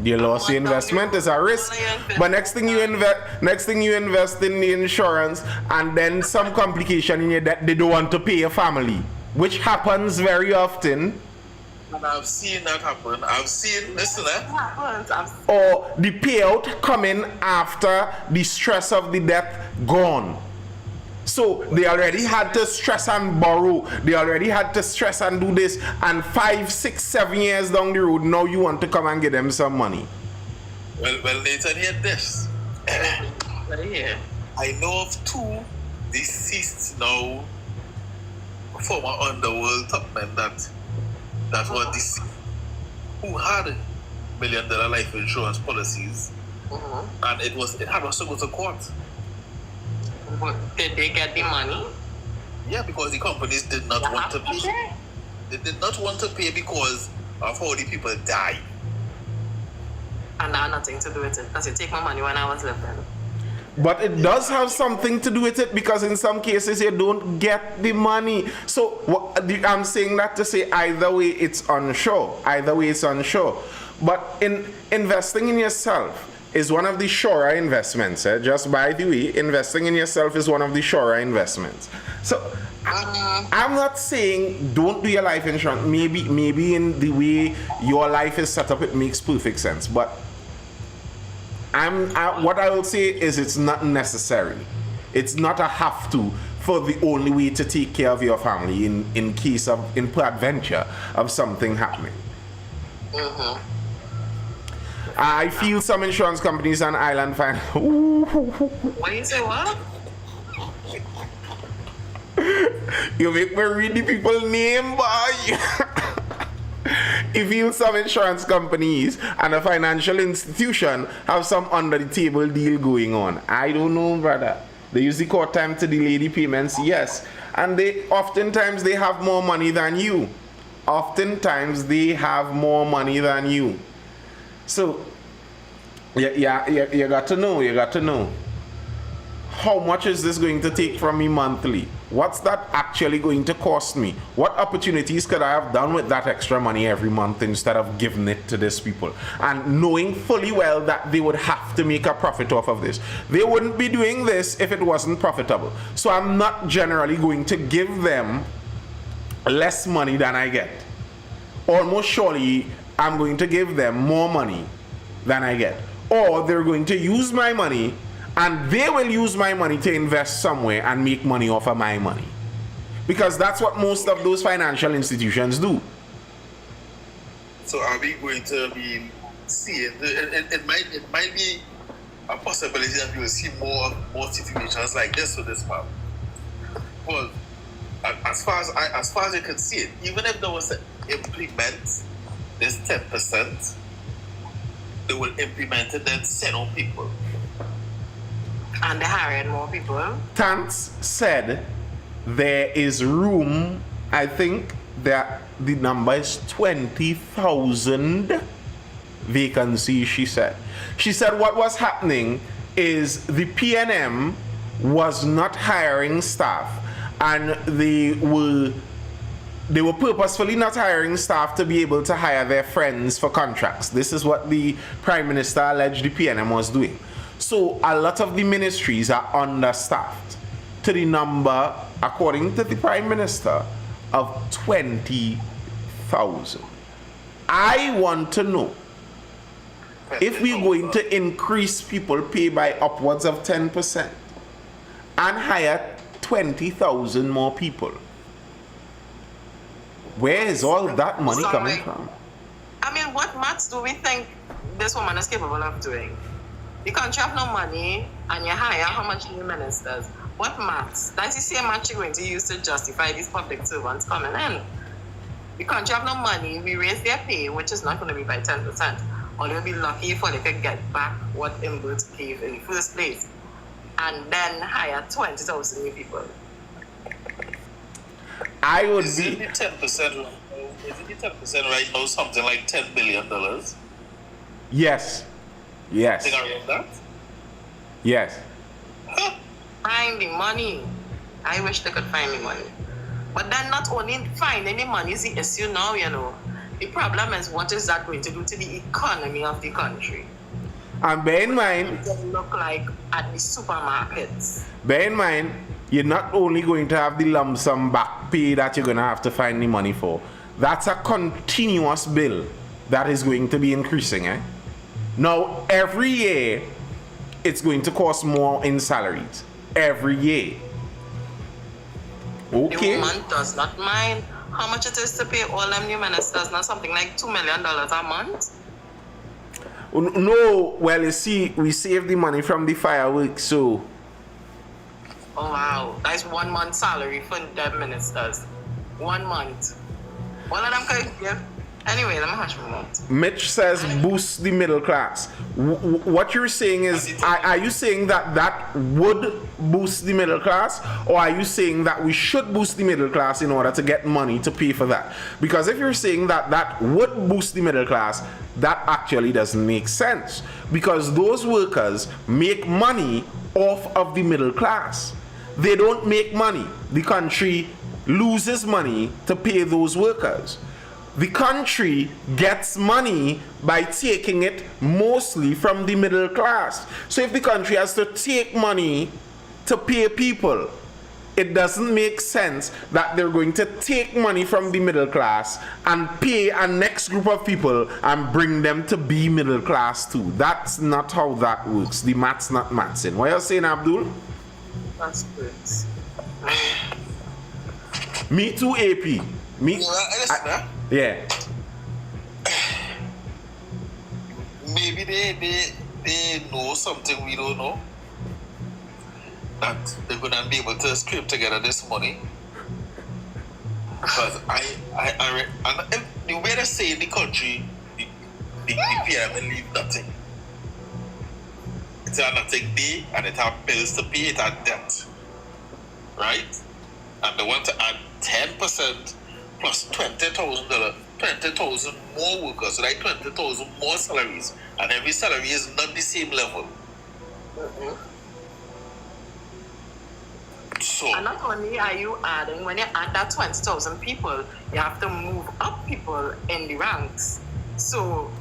You lost the investment is a risk. But next thing you invest in the insurance and then some complication in your debt, they don't want to pay your family. Which happens very often. And I've seen that happen. Listen, or the payout coming after the stress of the death gone. So they already had to stress and borrow. They already had to stress and do this. And 5, 6, 7 years down the road, now you want to come and give them some money. Well, Nathan, hear this. I know of 2 deceased now former underworld top men that were deceased, who had $1 million life insurance policies, and it had also go to court. But did they get the money? Yeah, because the companies did not want to pay. They did not want to pay because of how the people died. And that had nothing to do with it. Because you take my money when I was living. But it does have something to do with it because in some cases you don't get the money. So I'm saying that to say either way it's unsure. But in investing in yourself is one of the surer investments. Just by the way, investing in yourself is one of the surer investments. So I'm not saying don't do your life insurance. Maybe in the way your life is set up, it makes perfect sense. But what I will say is it's not necessary. It's not a have to for the only way to take care of your family in case of peradventure of something happening. I feel some insurance companies on island find. What you say, what? You make me read the people's name, boy. You feel some insurance companies and a financial institution have some under the table deal going on. I don't know, brother. They use the court time to delay the payments, yes. And oftentimes they have more money than you. So, you got to know. How much is this going to take from me monthly? What's that actually going to cost me? What opportunities could I have done with that extra money every month instead of giving it to these people? And knowing fully well that they would have to make a profit off of this. They wouldn't be doing this if it wasn't profitable. So I'm not generally going to give them less money than I get. Almost surely I'm going to give them more money than I get. Or they're going to use my money and they will use my money to invest somewhere and make money off of my money. Because that's what most of those financial institutions do. So are we going to be seeing, it might be a possibility that we will see more situations like this with this man. Well, as far as you can see it, even if there was to implement this 10%, they will implement it and send on people. And they're hiring more people. Tance said there is room, I think that the number is 20,000 vacancies, she said. She said what was happening is the PNM was not hiring staff and they were they were purposefully not hiring staff to be able to hire their friends for contracts. This is what the Prime Minister alleged the PNM was doing. So a lot of the ministries are understaffed to the number, according to the Prime Minister, of 20,000. I want to know if we're going to increase people pay by upwards of 10% and hire 20,000 more people. Where is all that money coming from? I mean, what maths do we think this woman is capable of doing? The country have no money and you hire how much new ministers? What maths? That's the same maths you're going to use to justify these public servants coming in. The country have no money, we raise their pay, which is not going to be by 10%. Or they'll be lucky if they could get back what Imbert gave in the first place. And then hire 20,000 new people. I would Is be... it the 10% right now something like $10 billion? Yes. Yes. Think around that? Yes. Find the money. I wish they could find the money. But then not only finding the money is the issue now, you know. The problem is what is that going to do to the economy of the country? And bear in mind... It doesn't look like at the supermarkets. Bear in mind, you're not only going to have the lump sum back pay that you're going to have to find the money for. That's a continuous bill that is going to be increasing. Now, every year, it's going to cost more in salaries. Every year. Okay. The woman does not mind how much it is to pay all them new ministers, not something like $2 million a month. No, well, you see, we save the money from the fireworks, so... Oh wow, that's 1 month salary for them ministers. 1 month. All of them could give. Anyway, let me hush my mouth. Mitch says boost the middle class. What you're saying is, are you saying that that would boost the middle class? Or are you saying that we should boost the middle class in order to get money to pay for that? Because if you're saying that that would boost the middle class, that actually doesn't make sense. Because those workers make money off of the middle class. They don't make money. The country loses money to pay those workers. The country gets money by taking it mostly from the middle class. So if the country has to take money to pay people, it doesn't make sense that they're going to take money from the middle class and pay a next group of people and bring them to be middle class too. That's not how that works. The math's not mathsing. What are you saying, Abdul? That's good. Me too, AP. Me. Yeah. Maybe they know something we don't know. That they're gonna be able to scrape together this money. Because and the way they say in the country, the PM will leave nothing. It's a nothing day and it have bills to pay, it has debt. Right? And they want to add 10% plus $20,000, 20,000 more workers, right? 20,000 more salaries. And every salary is not the same level. So, And not only are you adding, when you add that 20,000 people, you have to move up people in the ranks. So,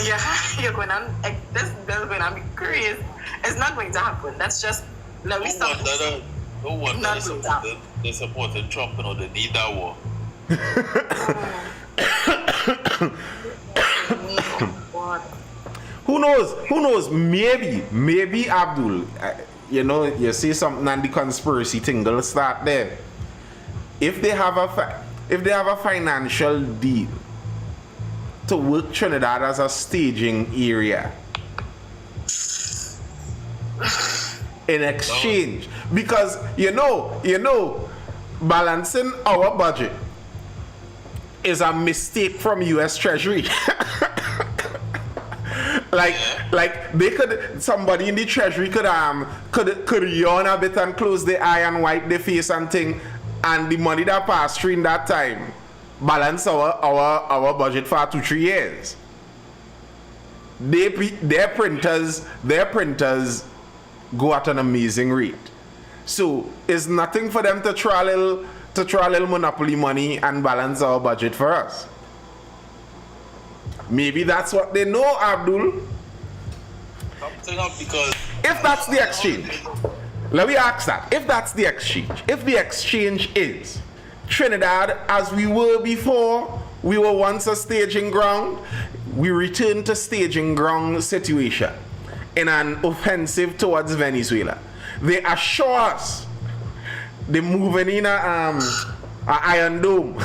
yeah, you're gonna, this bill gonna be crazy. It's not going to happen. That's just, let me stop. no wonder they supported Trump, you know, they need that war. Who knows? Maybe Abdul, you know, you say something and the conspiracy thing will start there. If they have a financial deal to work Trinidad as a staging area in exchange, because you know, balancing our budget is a mistake from U.S. Treasury. Like they could, somebody in the Treasury could yawn a bit and close their eye and wipe their face and thing, and the money that passed through in that time balance our budget for 2-3 years. Their printers go at an amazing rate. So it's nothing for them to try a little to throw a little monopoly money and balance our budget for us. Maybe that's what they know, Abdul. Because If that's the exchange, let me ask that. If that's the exchange, if the exchange is Trinidad as we were before, we were once a staging ground, we return to staging ground situation in an offensive towards Venezuela. They assure us they're moving in a Iron Dome.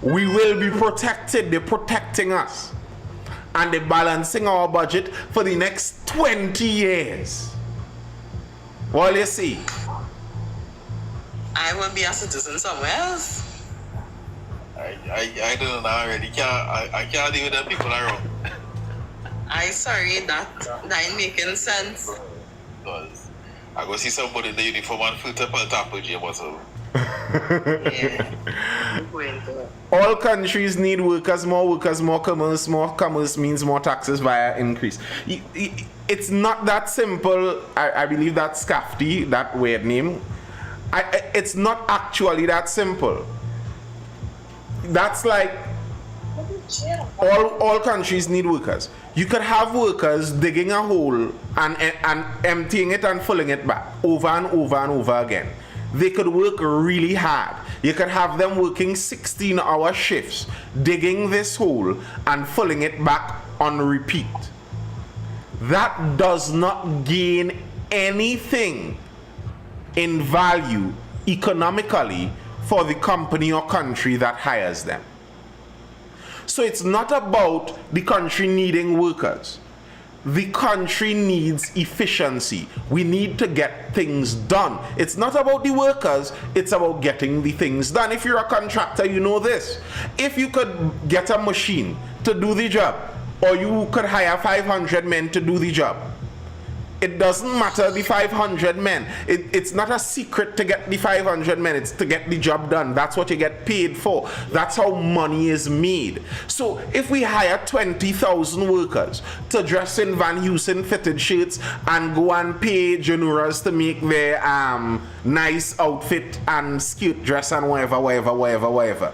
We will be protected. They're protecting us. And they're balancing our budget for the next 20 years. What do you see? I will be a citizen somewhere else. I don't know already. I can't deal with the people around. I sorry that ain't making sense. Because I go see somebody in the uniform and filter per tap with Jim or so. Yeah. Going to. All countries need workers, more commerce. More commerce means more taxes via increase. It's not that simple. I believe that's Scafty, that weird name. It's not actually that simple. That's like all countries need workers. You could have workers digging a hole and emptying it and filling it back over and over and over again. They could work really hard. You could have them working 16-hour shifts, digging this hole and filling it back on repeat. That does not gain anything in value economically for the company or country that hires them. So it's not about the country needing workers. The country needs efficiency. We need to get things done. It's not about the workers, it's about getting the things done. If you're a contractor, you know this. If you could get a machine to do the job, or you could hire 500 men to do the job, it doesn't matter the 500 men. It's not a secret to get the 500 men. It's to get the job done. That's what you get paid for. That's how money is made. So if we hire 20,000 workers to dress in Van Heusen fitted shirts and go and pay Januras to make their nice outfit and skirt dress and whatever,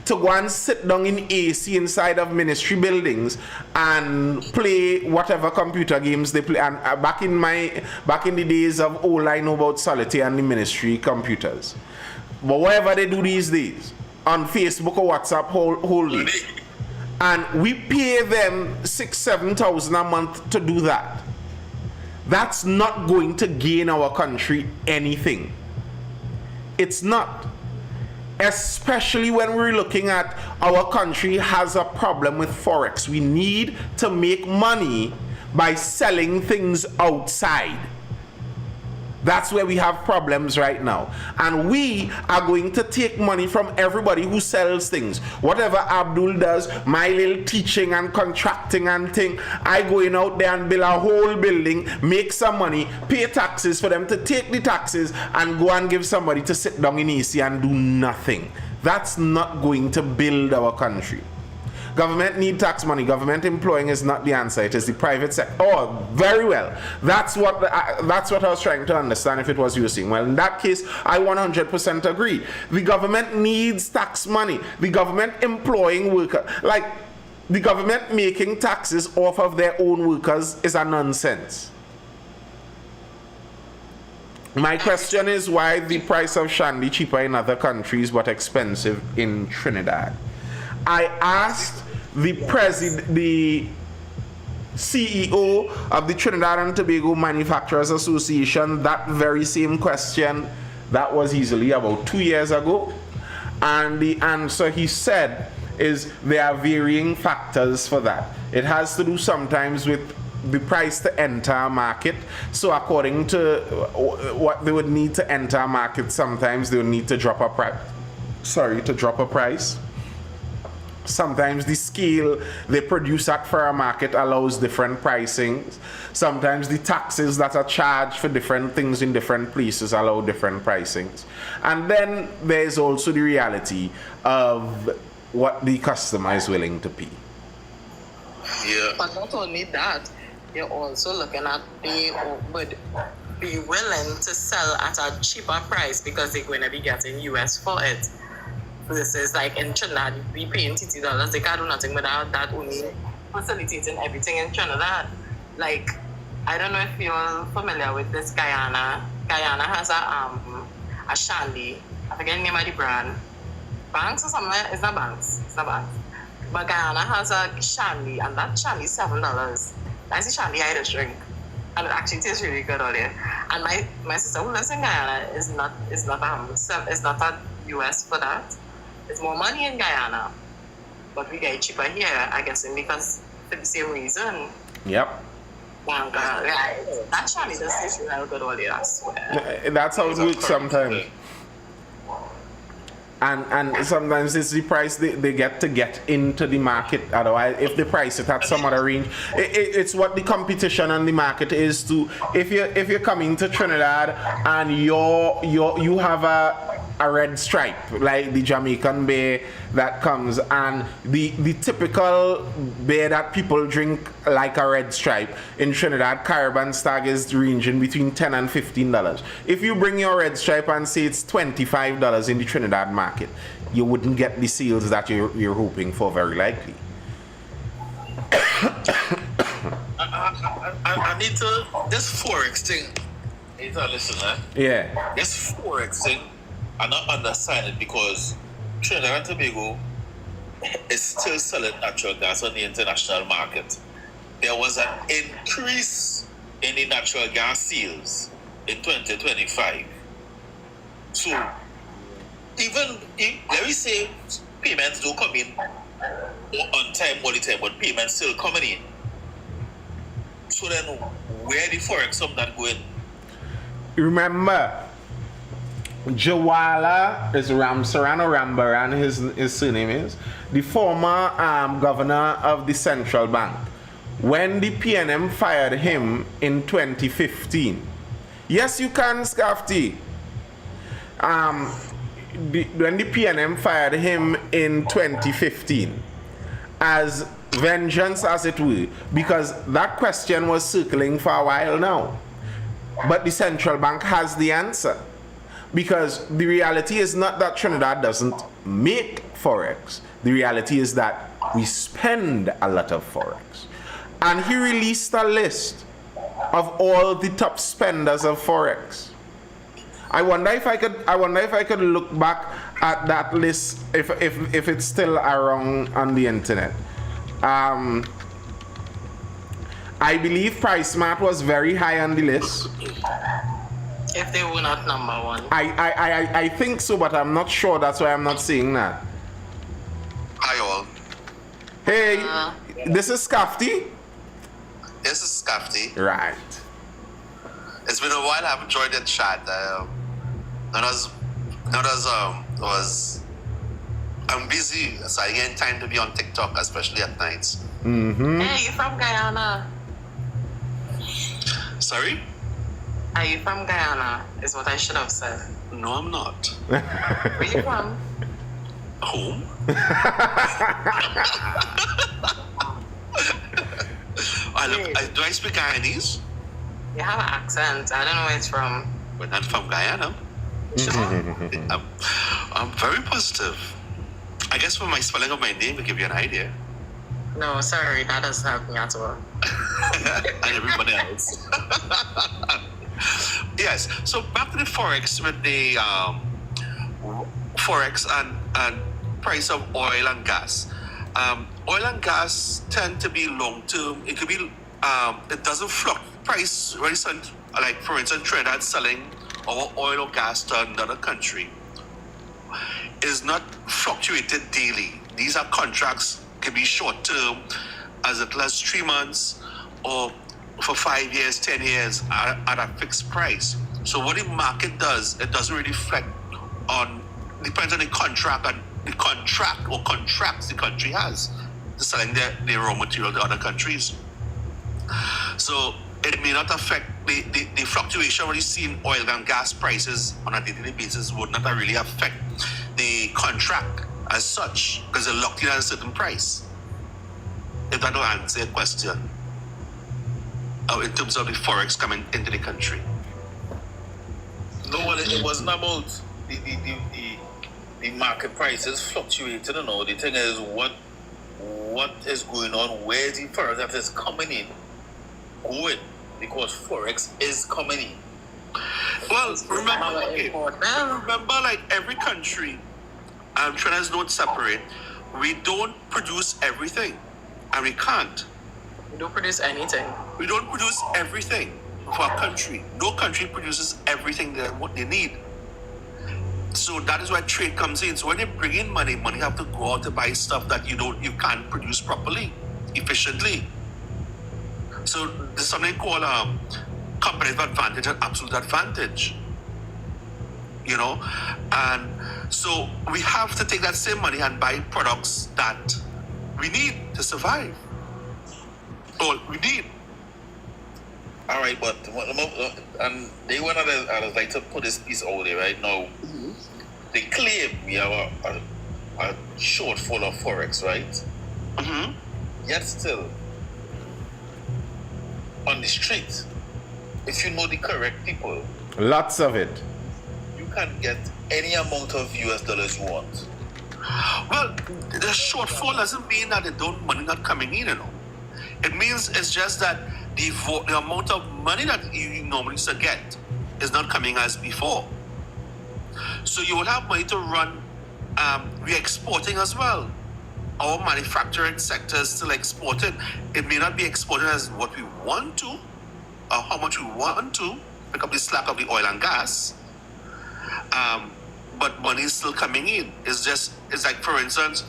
to go and sit down in AC inside of ministry buildings and play whatever computer games they play. And back in the days of old, I know about solitaire and the ministry computers. But whatever they do these days, on Facebook or WhatsApp, whole day. And we pay them 6,000-7,000 a month to do that. That's not going to gain our country anything. It's not. Especially when we're looking at our country has a problem with Forex. We need to make money by selling things outside. That's where we have problems right now. And we are going to take money from everybody who sells things. Whatever Abdul does, my little teaching and contracting and thing, I go in out there and build a whole building, make some money, pay taxes for them to take the taxes and go and give somebody to sit down in AC and do nothing. That's not going to build our country. Government need tax money. Government employing is not the answer. It is the private sector. Oh, very well. That's what I was trying to understand if it was you saying. Well, in that case, I 100% agree. The government needs tax money. The government employing workers. Like, the government making taxes off of their own workers is a nonsense. My question is why the price of shandy cheaper in other countries but expensive in Trinidad. I asked the CEO of the Trinidad and Tobago Manufacturers Association that very same question. That was easily about 2 years ago. And the answer he said is there are varying factors for that. It has to do sometimes with the price to enter a market. So according to what they would need to enter a market, sometimes they would need to drop a price. Sometimes the scale they produce at for a market allows different pricings. Sometimes the taxes that are charged for different things in different places allow different pricings. And then there's also the reality of what the customer is willing to pay. Yeah. But not only that, you're also looking at they would be willing to sell at a cheaper price because they're going to be getting US for it. This is like in Trinidad, we paying $30. They can't do nothing without that only facilitating everything in Trinidad. Like, I don't know if you're familiar with this Guyana. Guyana has a shandy. I forget the name of the brand. Banks or something? It's not Banks. It's not Banks. But Guyana has a shandy, and that shandy is $7. That's the shandy I just drink. And it actually tastes really good all there. And my sister who lives in Guyana is not a US for that. It's more money in Guyana. But we get it cheaper here, I guess, because for the same reason. Yep. That shandy does taste really good all there, I swear. That's how it works sometimes. And sometimes it's the price they get into the market. Otherwise, if they price it at some other range, it's what the competition on the market is to. If you're coming to Trinidad and you have a red stripe like the Jamaican beer that comes, and the typical beer that people drink like a red stripe in Trinidad, Caribbean Stag is ranging between $10 and $15. If you bring your red stripe and say it's $25 in the Trinidad market, you wouldn't get the sales that you're hoping for, very likely. I need to, this Forex thing, I need to listen, Yeah. This Forex thing, I not understand it because Trinidad and Tobago is still selling natural gas on the international market. There was an increase in the natural gas sales in 2025. So, even if, let me say, payments don't come in on time all the time, but payments still coming in. So then, where the Forex from that going? Remember, Jawala is Ramsaran or Rambaran, his surname is, the former governor of the central bank. When the PNM fired him in 2015, yes, you can, Scafty. When the PNM fired him in 2015, as vengeance as it were, because that question was circling for a while now. But the central bank has the answer. Because the reality is not that Trinidad doesn't make Forex. The reality is that we spend a lot of Forex. And he released a list of all the top spenders of Forex. I wonder if I could look back at that list if it's still around on the internet. I believe PriceMart was very high on the list. If they were not number one. I think so, but I'm not sure. That's why I'm not seeing that. Hi all. Hey, this is Scafty. This is Scafty. Right. It's been a while. I haven't joined the chat. I'm busy, so I get time to be on TikTok, especially at nights. Mm-hmm. Hey, you from Guyana? Sorry? Are you from Guyana? Is what I should have said. No, I'm not. Where you from? Home? Do I speak Guyanese? You have an accent. I don't know where it's from. We're not from Guyana. I'm very positive. I guess for my spelling of my name to give you an idea. No, sorry, that doesn't help me at all. And everybody else. Yes. So back to the Forex with the Forex and price of oil and gas. Oil and gas tend to be long term. It could be it doesn't fluctuate. Price very sudden, like for instance, Trinidad selling our oil or gas to another country is not fluctuated daily. These are contracts, can be short term, as little as 3 months, or for 5 years, 10 years at a fixed price. So what the market does, it doesn't really reflect on, depends on the contract and the contract or contracts the country has to selling their raw material to other countries. So it may not affect the fluctuation when you see in oil and gas prices on a daily basis would not really affect the contract as such, because they're locked in at a certain price. If that don't answer your question. in terms of the forex coming into the country. No, well, it wasn't about the market prices fluctuating. You know, the thing is what is going on, where the forex that is coming in, going, because forex is coming in. Well, remember, like every country, Trinidad is not separate. We don't produce everything, and we can't. We don't produce anything. We don't produce everything for our country. No country produces everything that what they need. So that is why trade comes in. So when you bring in money have to go out to buy stuff that you can't produce properly, efficiently. So there's something called competitive advantage and absolute advantage. You know, and so we have to take that same money and buy products that we need to survive. All we need. All right, but and they want to like to put this piece out there right now. Mm-hmm. They claim we have a shortfall of forex, right? Mm-hmm. Yet still, on the street, if you know the correct people, Lots of it. you can get any amount of US dollars you want. Well, the shortfall doesn't mean that money not coming in, you know. It means it's just that the amount of money that you normally used to get is not coming as before. So you will have money to run. We're exporting as well. Our manufacturing sector is still exporting. It may not be exporting as what we want to, or how much we want to, pick up the slack of the oil and gas. But money is still coming in. It's like, for instance,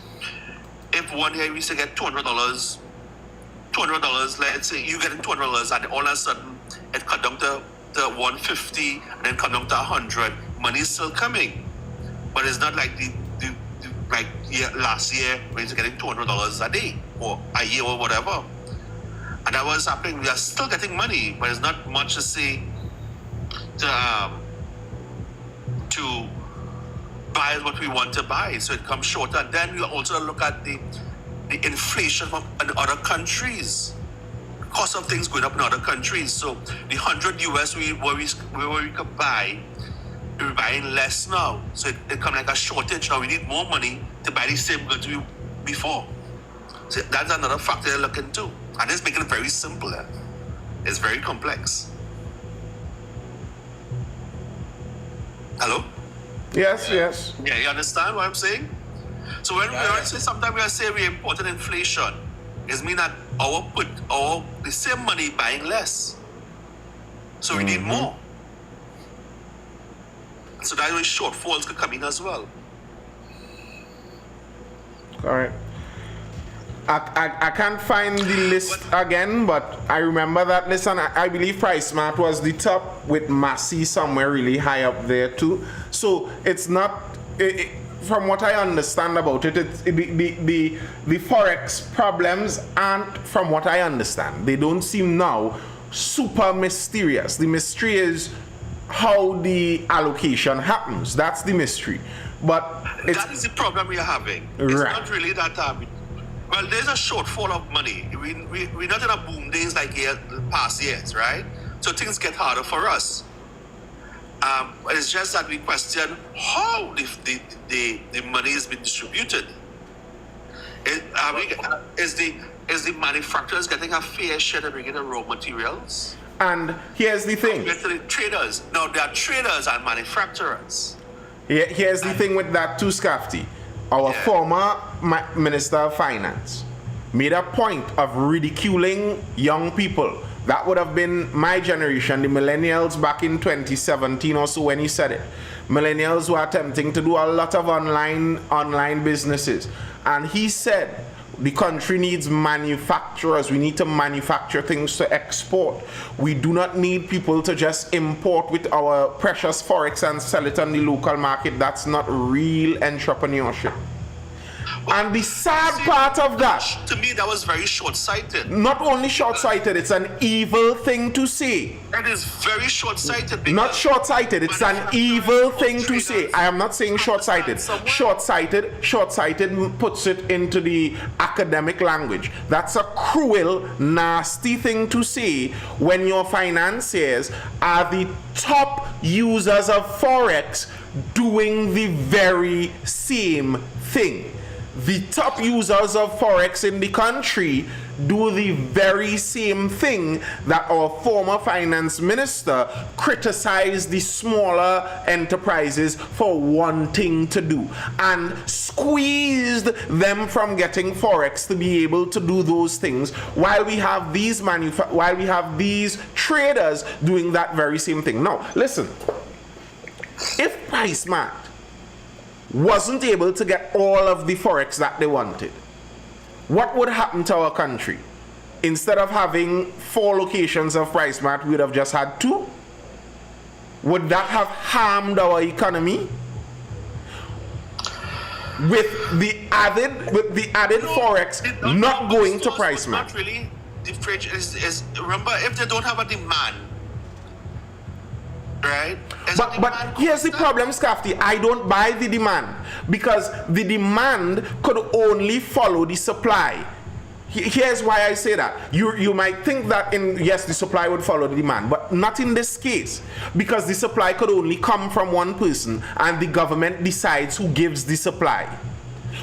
if one year we used to get $200, let's say you getting $200 and all of a sudden it cut down to $150 and then cut down to $100, money is still coming. But it's not like last year when you're getting $200 a day or a year or whatever. And that was happening. We are still getting money, but it's not much to say to buy what we want to buy. So it comes short. And then we also look at the inflation from in other countries. Cost of things going up in other countries. So the 100 US where we could buy, we're buying less now. So it comes like a shortage now. We need more money to buy the same goods we before. So that's another factor to look into. And it's making it very simple. It's very complex. Hello? Yes, yes. Yeah, you understand what I'm saying? So when we say sometimes we say we imported inflation, it means that the same money buying less. So we need more. So that way shortfalls could come in as well. Correct. I can't find the list again, but I remember that list, and I believe PriceSmart was the top with Massey somewhere really high up there too. So it's not, from what I understand about it, the forex problems aren't, from what I understand, they don't seem now super mysterious. The mystery is how the allocation happens. That's the mystery. But that is the problem we are having. It's not really that well, there's a shortfall of money. We're not in a boom days like past years, right? So things get harder for us. It's just that we question how the money has been distributed. Is the manufacturers getting a fair share to bring in the raw materials? And here's the thing. Compared to the traders. Now, there are traders and manufacturers. Here's the thing with that too, Scafty. Our former Minister of Finance made a point of ridiculing young people. That would have been my generation, the millennials back in 2017 or so when he said it. Millennials were attempting to do a lot of online businesses. And he said, the country needs manufacturers. We need to manufacture things to export. We do not need people to just import with our precious forex and sell it on the local market. That's not real entrepreneurship. And the sad part of that, to me, that was very short-sighted. not only short-sighted, it's an evil thing to say. That is very short-sighted. Not short-sighted, it's an evil thing to say. I am not saying short-sighted. Short-sighted puts it into the academic language. That's a cruel, nasty thing to say when your financiers are the top users of Forex doing the very same thing. The top users of Forex in the country do the very same thing that our former finance minister criticized the smaller enterprises for wanting to do and squeezed them from getting Forex to be able to do those things, while we have these traders doing that very same thing. Now, listen, if PriceMart wasn't able to get all of the Forex that they wanted, what would happen to our country? Instead of having 4 locations of PriceMart, we would have just had 2. Would that have harmed our economy? With the added Forex not going to PriceMart. Not really different. Remember, if they don't have a demand, right? But here's the problem, Scafty. I don't buy the demand, because the demand could only follow the supply. Here's why I say that. You might think that yes, the supply would follow the demand, but not in this case, because the supply could only come from one person, and the government decides who gives the supply.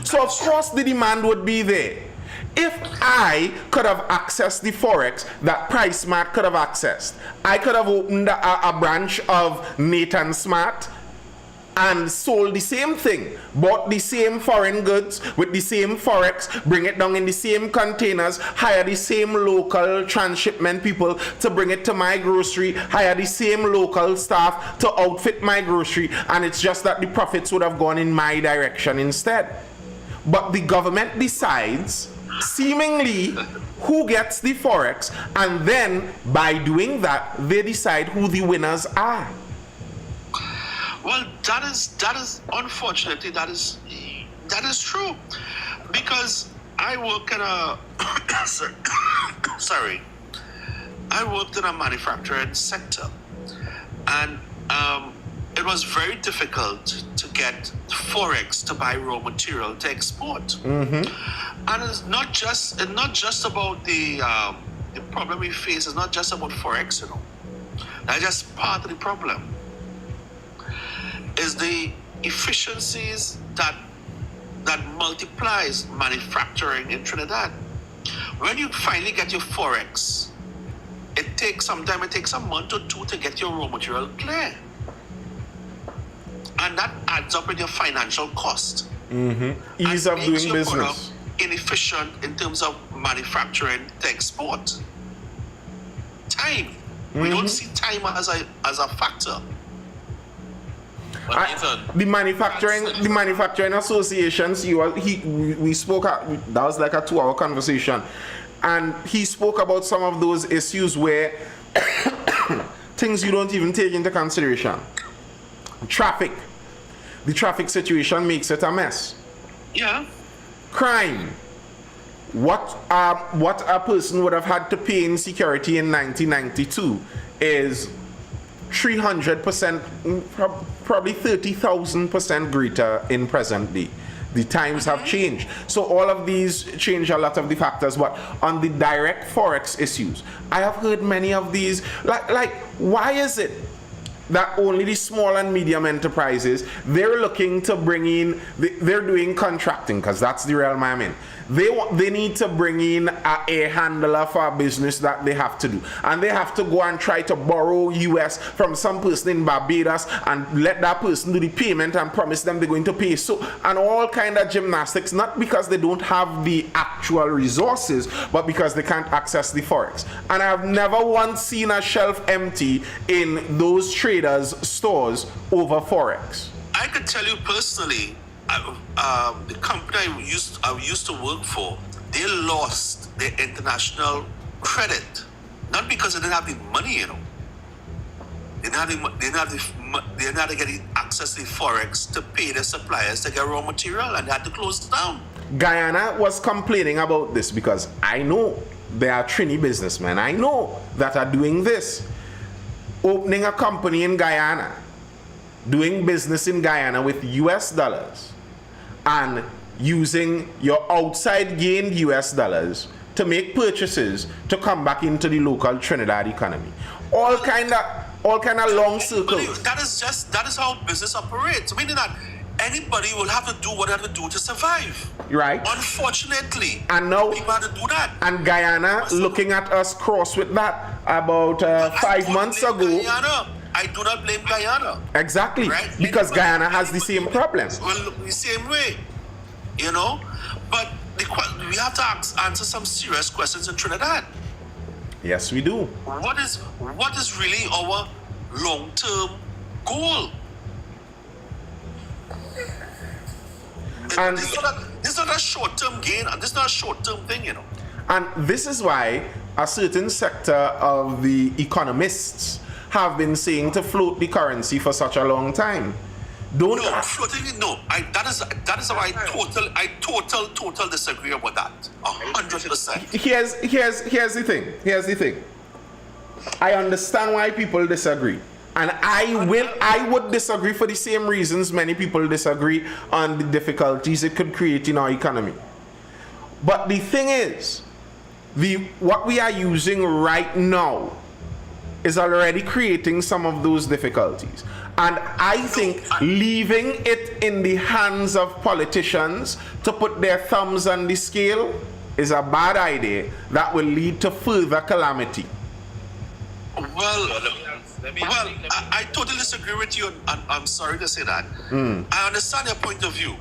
So of course the demand would be there. If I could have accessed the Forex that PriceSmart could have accessed, I could have opened a branch of Nathan Smart and sold the same thing, bought the same foreign goods with the same Forex, bring it down in the same containers, hire the same local transshipment people to bring it to my grocery, hire the same local staff to outfit my grocery, and it's just that the profits would have gone in my direction instead. But the government decides seemingly who gets the Forex, and then by doing that they decide who the winners are. Well, that is unfortunately that is true, because I work in a I worked in a manufacturing sector, and it was very difficult to get Forex to buy raw material to export. Mm-hmm. And it's not just about the problem we face. It's not just about Forex, That's just part of the problem. Is the efficiencies that multiplies manufacturing in Trinidad. When you finally get your Forex, it takes some time. It takes a month or 2 to get your raw material clear. And that adds up in your financial cost. Mm-hmm. Ease of doing your business. Product inefficient in terms of manufacturing to export. Time. Mm-hmm. We don't see time as a factor. The manufacturing associations. We spoke. That was like a 2-hour conversation, and he spoke about some of those issues where things you don't even take into consideration. Traffic. The traffic situation makes it a mess. Yeah. Crime. What a person would have had to pay in security in 1992 is 300%, probably 30,000% greater in present day. The times have changed. So all of these change a lot of the factors. But on the direct Forex issues, I have heard many of these, like why is it that only the small and medium enterprises, they're looking to bring in, they're doing contracting, because that's the realm I'm in. They need to bring in a air handler for a business that they have to do, and they have to go and try to borrow US from some person in Barbados and let that person do the payment and promise them they're going to pay, so, and all kind of gymnastics, not because they don't have the actual resources, but because they can't access the Forex. And I have never once seen a shelf empty in those traders' stores over Forex. I could tell you personally, the company I used to work for, they lost their international credit, not because they didn't have the money, They didn't have the they didn't have to get access to the forex to pay their suppliers to get raw material, and they had to close it down. Guyana was complaining about this because I know there are Trini businessmen I know that are doing this. Opening a company in Guyana, doing business in Guyana with US dollars, and using your outside gained US dollars to make purchases to come back into the local Trinidad economy. All kind of long circles. That is how business operates. Meaning that anybody will have to do what they have to do to survive. Right. Unfortunately. And now people have to do that. And Guyana looking at us cross with that about 5 months ago. Guyana. I do not blame Guyana. Exactly. Right? Because Guyana has the same problem. Well, the same way. You know? But we have to answer some serious questions in Trinidad. Yes, we do. What is really our long-term goal? And this is not a short-term gain. This is not a short-term thing, you know. And this is why a certain sector of the economists have been saying to float the currency for such a long time. Floating. No, that is how I total disagree about that. 100%. Here's the thing. I understand why people disagree. And I would disagree for the same reasons many people disagree on the difficulties it could create in our economy. But the thing is, what we are using right now is already creating some of those difficulties. And I think leaving it in the hands of politicians to put their thumbs on the scale is a bad idea that will lead to further calamity. I totally disagree with you, and I'm sorry to say that. I understand your point of view,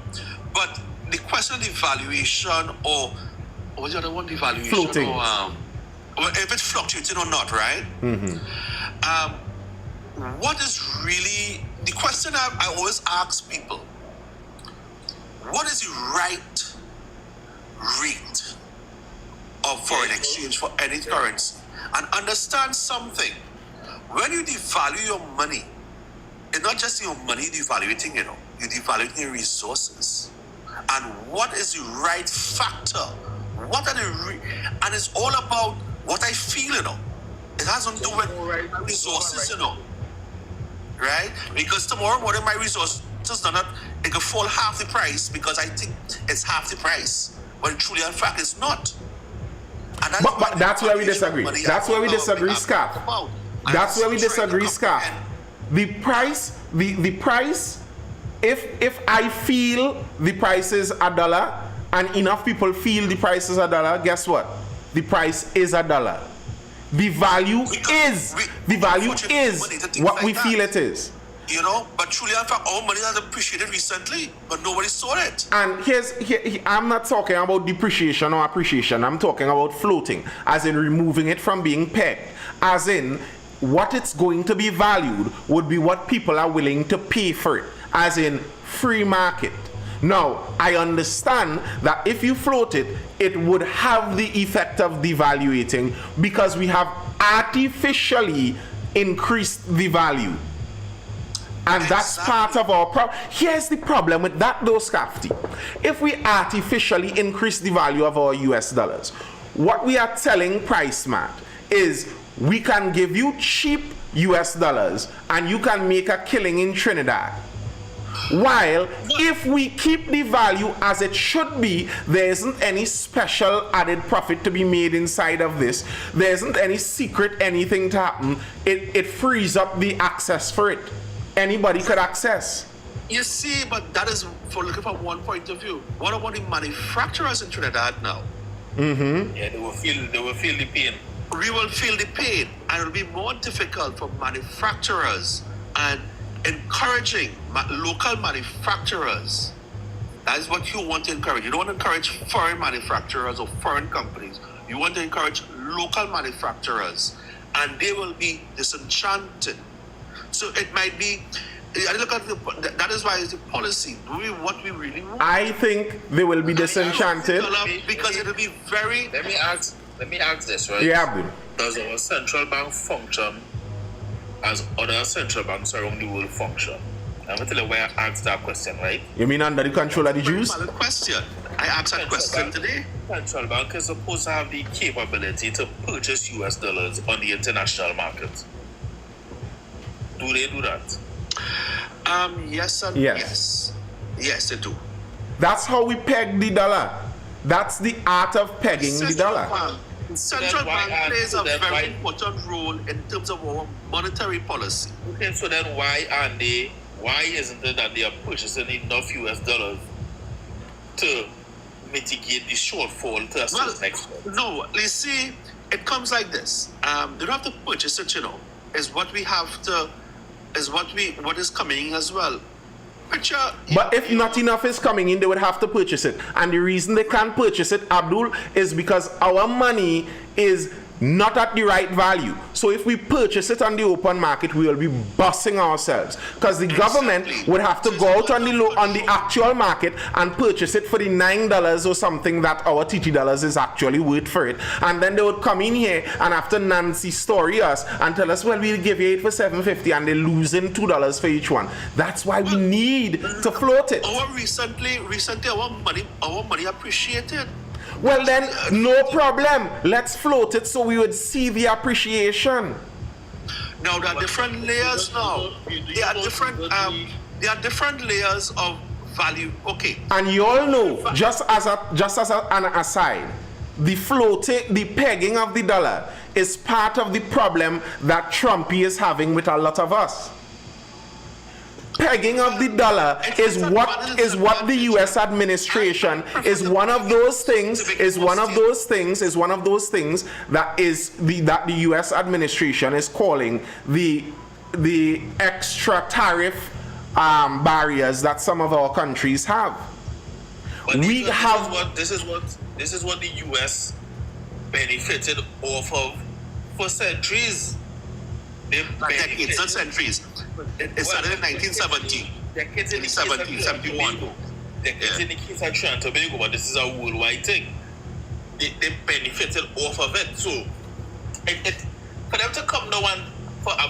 but the question of the valuation or what's the other one? The valuation floating. Or if it's fluctuating or not, right? What is really the question I always ask people? What is the right rate of foreign exchange for any currency? And understand something. When you devalue your money, it's not just your money you're devaluating, you know. You're devaluating your resources. And what is the right factor? What are and it's all about what I feel, you know. It has to do with resources, you know. Right? Because tomorrow morning my resources it could fall half the price because I think it's half the price. But truly, in fact, it's not. And but that's where we disagree. That's where we disagree, Scott. That's where we disagree, Scott. The price, if I feel the price is $1 and enough people feel the price is $1, guess what? The price is $1. The value is what we feel it is. You know, but truly, in fact, our money has appreciated recently, but nobody saw it. And I'm not talking about depreciation or appreciation. I'm talking about floating, as in removing it from being pegged. As in, what it's going to be valued would be what people are willing to pay for it, as in free market. Now, I understand that if you float it, it would have the effect of devaluating because we have artificially increased the value. And that's part of our problem. Here's the problem with that though, Scafty. If we artificially increase the value of our US dollars, what we are telling PriceMart is we can give you cheap US dollars and you can make a killing in Trinidad. While if we keep the value as it should be, there isn't any special added profit to be made inside of this. There isn't any secret anything to happen. It frees up the access for it. Anybody could access. You see, but that is for looking from one point of view. What about the manufacturers in Trinidad now? Yeah, they will feel the pain. We will feel the pain, and it will be more difficult for manufacturers and encouraging local manufacturers. That is what you want to encourage. You don't want to encourage foreign manufacturers or foreign companies. You want to encourage local manufacturers, and they will be disenchanted. So it might be, I look at that is why it's a policy. Do we what we really want? I think they will be disenchanted because it will be very. Let me ask this, right? Yeah, Abdul. Does our central bank function as other central banks around the world function? I'm going to tell you why I asked that question, right? You mean under the control of the Jews? Valid question. I asked that question today. Central bank is supposed to have the capability to purchase US dollars on the international market. Do they do that? Yes and Yes. yes. Yes, they do. That's how we peg the dollar. That's the art of pegging the dollar. Central why bank aren't- plays so a then very why- important role in terms of our monetary policy. Okay, so then why isn't it that they are purchasing enough US dollars to mitigate the shortfall to a Well, certain extent? no, you see, it comes like this. They don't have to purchase it, is what we have to, what is coming as well. Picture, But if not enough is coming in, they would have to purchase it. And the reason they can't purchase it, Abdul, is because our money is not at the right value. So if we purchase it on the open market, we will be busting ourselves. Because the government would have to go out on the actual market and purchase it for the $9 or something that our TT dollars is actually worth for it. And then they would come in here and after Nancy story us and tell us, well, we'll give you it for $7.50, and they're losing $2 for each one. That's why we need to float it. recently our money appreciated. Well then, no problem. Let's float it so we would see the appreciation. Now there are different layers now. There are different layers of value. Okay. And you all know, just as an aside, the pegging of the dollar is part of the problem that Trumpy is having with a lot of us. Pegging of the dollar is what the U.S. administration is one of those things that the U.S. administration is calling the extra tariff barriers that some of our countries have. But this is what the US benefited off of for centuries. Decades, not centuries. It started in 1970. Decades in the case 71. Decades in the case of Trinidad and Tobago, but this is a worldwide thing. They benefited off of it. So, for them to come now and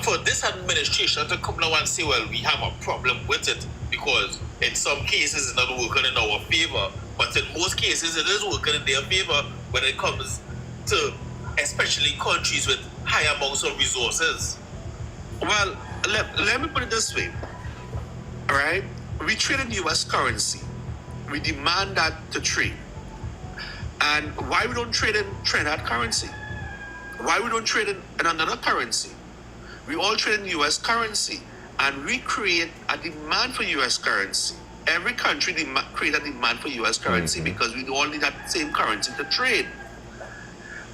for this administration to come now and say, well, we have a problem with it because in some cases it's not working in our favor, but in most cases it is working in their favor when it comes to especially countries with high amounts of resources. Well, let me put it this way. All right? We trade in U.S. currency. We demand that to trade. And why we don't trade in Trinidad currency? Why we don't trade in another currency? We all trade in U.S. currency. And we create a demand for U.S. currency. Every country create a demand for U.S. currency because we all need that same currency to trade.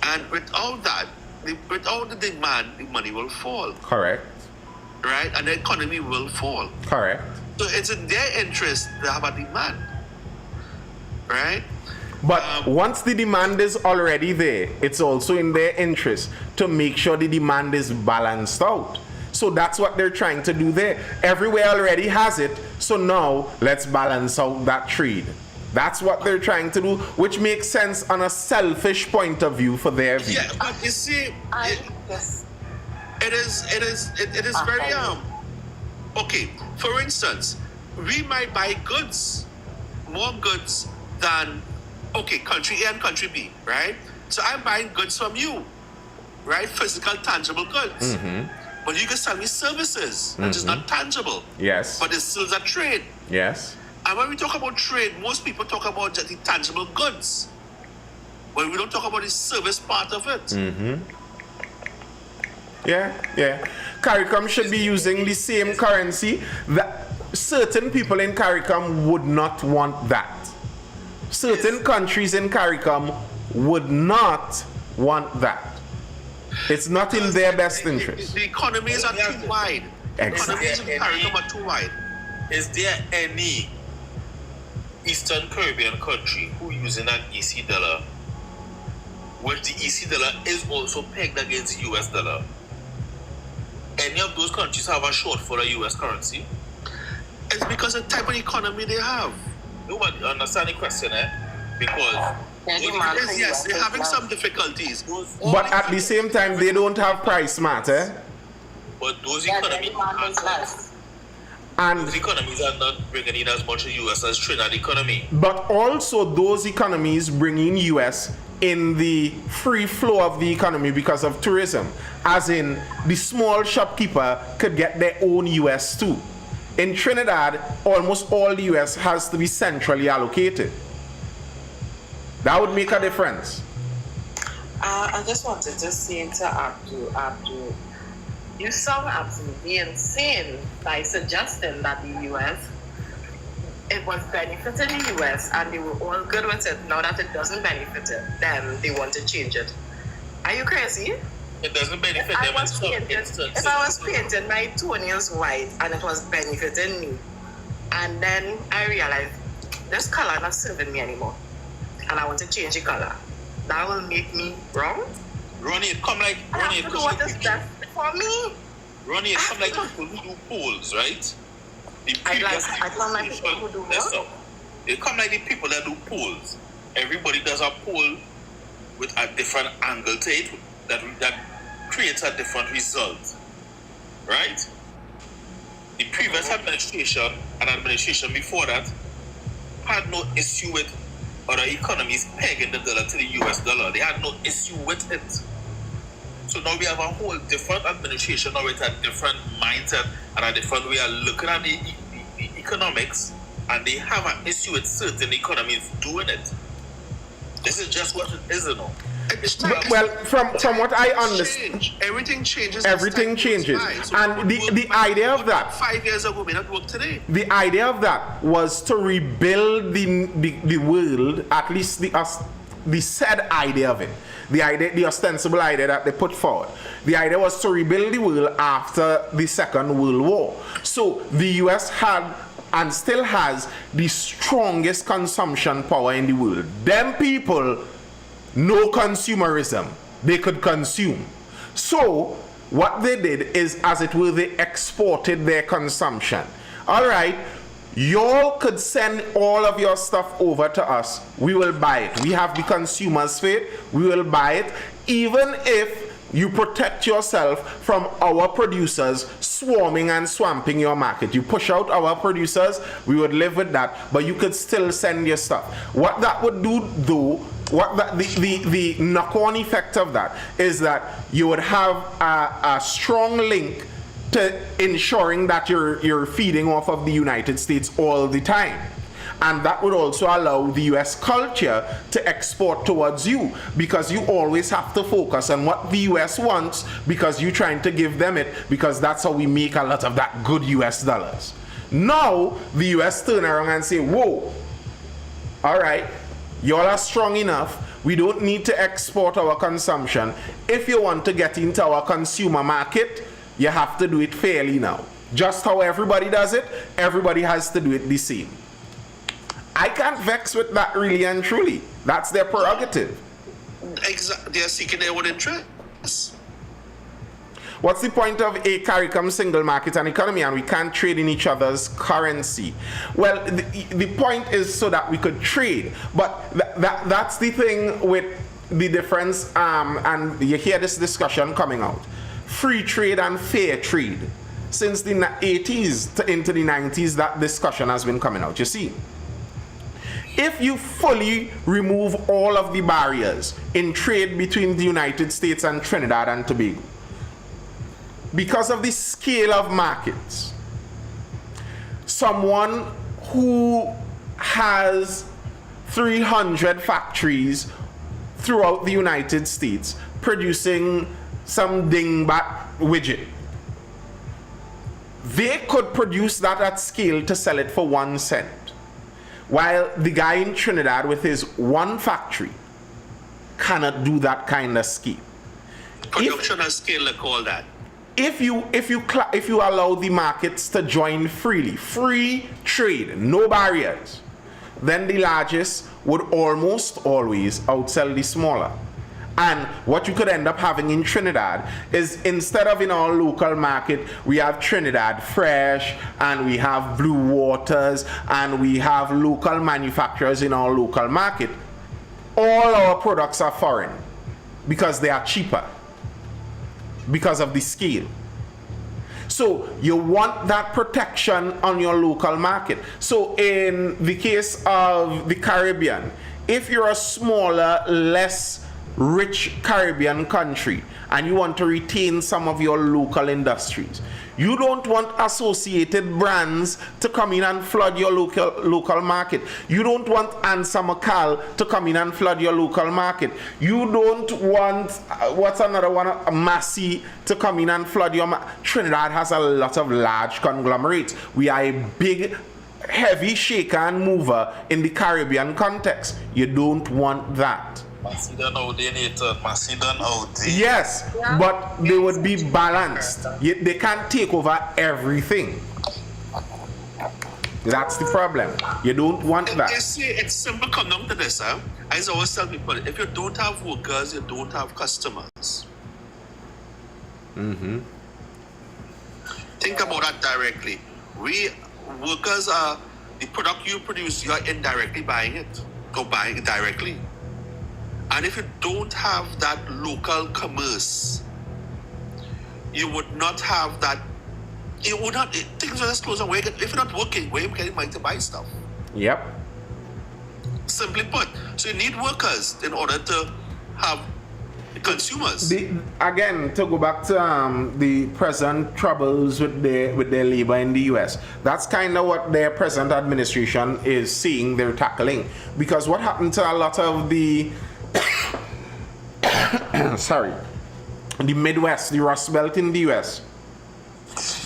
And without that, without the demand, the money will fall. Correct. Right? And the economy will fall. Correct. So it's in their interest to have a demand. Right? But once the demand is already there, it's also in their interest to make sure the demand is balanced out. So that's what they're trying to do there. Everywhere already has it, so now let's balance out that trade. That's what they're trying to do, which makes sense on a selfish point of view for their view. Yeah, but you see, it is very okay. For instance, we might buy more goods than country A and country B, right? So I'm buying goods from you, right? Physical, tangible goods. But you can sell me services, which is not tangible. Yes. But it's still a trade. Yes. And when we talk about trade, most people talk about just the tangible goods. But we don't talk about the service part of it. Yeah. CARICOM should be using the same currency. That certain people in CARICOM would not want that. Certain countries in CARICOM would not want that. It's not in their best interest. The economies are too wide. Exactly. Economies in CARICOM are too wide. Is there any Eastern Caribbean country who using an EC dollar, which the EC dollar is also pegged against the US dollar? Any of those countries have a shortfall of US currency? It's because of the type of economy they have. Nobody understand the question, because Yes, they're having some difficulties. But at the same time, they don't have price matter. But those Yeah, the economies demand is less. And those economies are not bringing in as much to US as Trinidad economy. but also those economies bring in US in the free flow of the economy because of tourism. As in, the small shopkeeper could get their own US too. In Trinidad, almost all the US has to be centrally allocated. That would make a difference. I just wanted to say to Abdul, you sound absolutely insane by suggesting that the US, it was benefiting the US and they were all good with it. Now that it doesn't benefit it, then they want to change it. Are you crazy? It doesn't benefit them in some instances. If I was painting my toenails white and it was benefiting me, and then I realized this color not serving me anymore, and I want to change the color, that will make me wrong? Ronnie, it come like I have to do what is best for me. Ronnie, it come like people who do polls, right? The I come like people who do what? Listen, they come like the people that do polls. Everybody does a poll with a different angle to it that creates a different result, right? The previous administration and administration before that had no issue with other economies pegging the dollar to the US dollar. They had no issue with it. So now we have a whole different administration now with a different mindset and a different way of looking at the economics, and they have an issue with certain economies doing it. This is just what it is, you know. Well, from what I understand, Everything changes. everything changes. So And the idea of that, 5 years ago may not work today. the idea of that was to rebuild the world, at least the said idea of it, the ostensible idea that they put forward. The idea was to rebuild the world after the Second World War. So the US had and still has the strongest consumption power in the world. Them people, no consumerism. They could consume. So what they did is, as it were, they exported their consumption. All right, y'all could send all of your stuff over to us. We will buy it. We have the consumers for it. We will buy it, even if you protect yourself from our producers swarming and swamping your market. You push out our producers, we would live with that, but you could still send your stuff. What that would do, though, the knock-on effect of that is that you would have a strong link to ensuring that you're feeding off of the United States all the time. And that would also allow the US culture to export towards you, because you always have to focus on what the US wants, because you're trying to give them it, because that's how we make a lot of that good US dollars. Now, the US turn around and say, whoa, all right, y'all are strong enough. We don't need to export our consumption. If you want to get into our consumer market, you have to do it fairly now. Just how everybody does it, everybody has to do it the same. I can't vex with that, really and truly. That's their prerogative. Exactly. They are seeking their own interests. What's the point of a CARICOM single market and economy, and we can't trade in each other's currency? Well, the point is so that we could trade. But that's the thing with the difference, and you hear this discussion coming out. Free trade and fair trade. Since the 80s into the 90s, that discussion has been coming out, you see. If you fully remove all of the barriers in trade between the United States and Trinidad and Tobago, because of the scale of markets, someone who has 300 factories throughout the United States producing some dingbat widget, they could produce that at scale to sell it for 1 cent. While the guy in Trinidad with his one factory cannot do that kind of scale. Production and scale, they call that. If you allow the markets to join freely, free trade, no barriers, then the largest would almost always outsell the smaller. And what you could end up having in Trinidad is, instead of in our local market, we have Trinidad Fresh, and we have Blue Waters, and we have local manufacturers in our local market. All our products are foreign because they are cheaper, because of the scale. So you want that protection on your local market. So in the case of the Caribbean, if you're a smaller, less rich Caribbean country and you want to retain some of your local industries, you don't want associated brands to come in and flood your local market. You don't want Ansa McCall to come in and flood your local market. You don't want, what's another one, Massey to come in and flood your market. Trinidad has a lot of large conglomerates. We are a big, heavy shaker and mover in the Caribbean context. You don't want that. Massey done out there, Nathan. Massey done out there. Yes, but they would be balanced. They can't take over everything. That's the problem. You don't want that. You see, it's simple come down to this, huh? I always tell people, if you don't have workers, you don't have customers. Mm-hmm. Think about that directly. Workers are the product you produce, you are indirectly buying it. Go buying it directly. And if you don't have that local commerce, you would not have that. You would not. Things are just close. If you're not working, where are you getting money to buy stuff? Yep. Simply put, so you need workers in order to have consumers. Again, to go back to the present troubles with their labor in the US, that's kind of what their present administration is seeing they're tackling. Because what happened to a lot of the the Midwest, the Rust Belt in the US,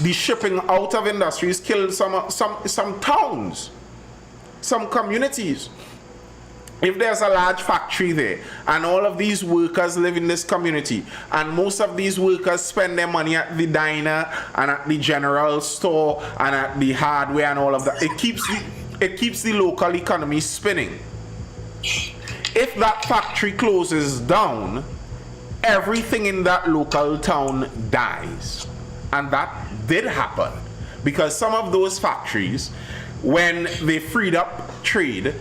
the shipping out of industries killed some towns, some communities. If there's a large factory there and all of these workers live in this community and most of these workers spend their money at the diner and at the general store and at the hardware and all of that, it keeps the local economy spinning. If that factory closes down, everything in that local town dies. And that did happen because some of those factories, when they freed up trade,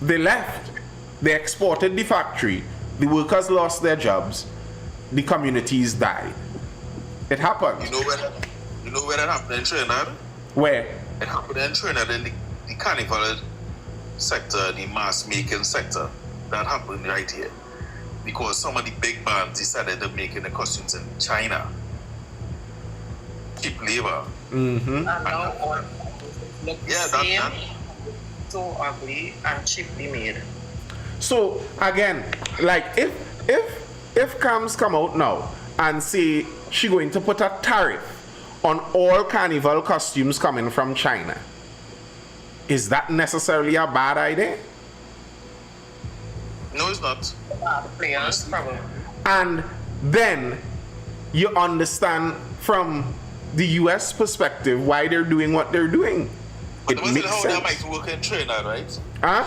they left. They exported the factory, the workers lost their jobs, the communities died. It happened. You know where that happened in Trinidad? Where? It happened in Trinidad in the carnival sector, the mass making sector. That happened right here. Because some of the big bands decided to make the costumes in China. Cheap labor. Mm-hmm. And now all look Yeah, the same, that. so ugly and cheaply made. So again, like if Cams come out now and say she going to put a tariff on all carnival costumes coming from China, is that necessarily a bad idea? No, it's not. The players problem. And then you understand from the US perspective why they're doing what they're doing. But It what's makes how that sense. might work in Trinidad, right? Huh?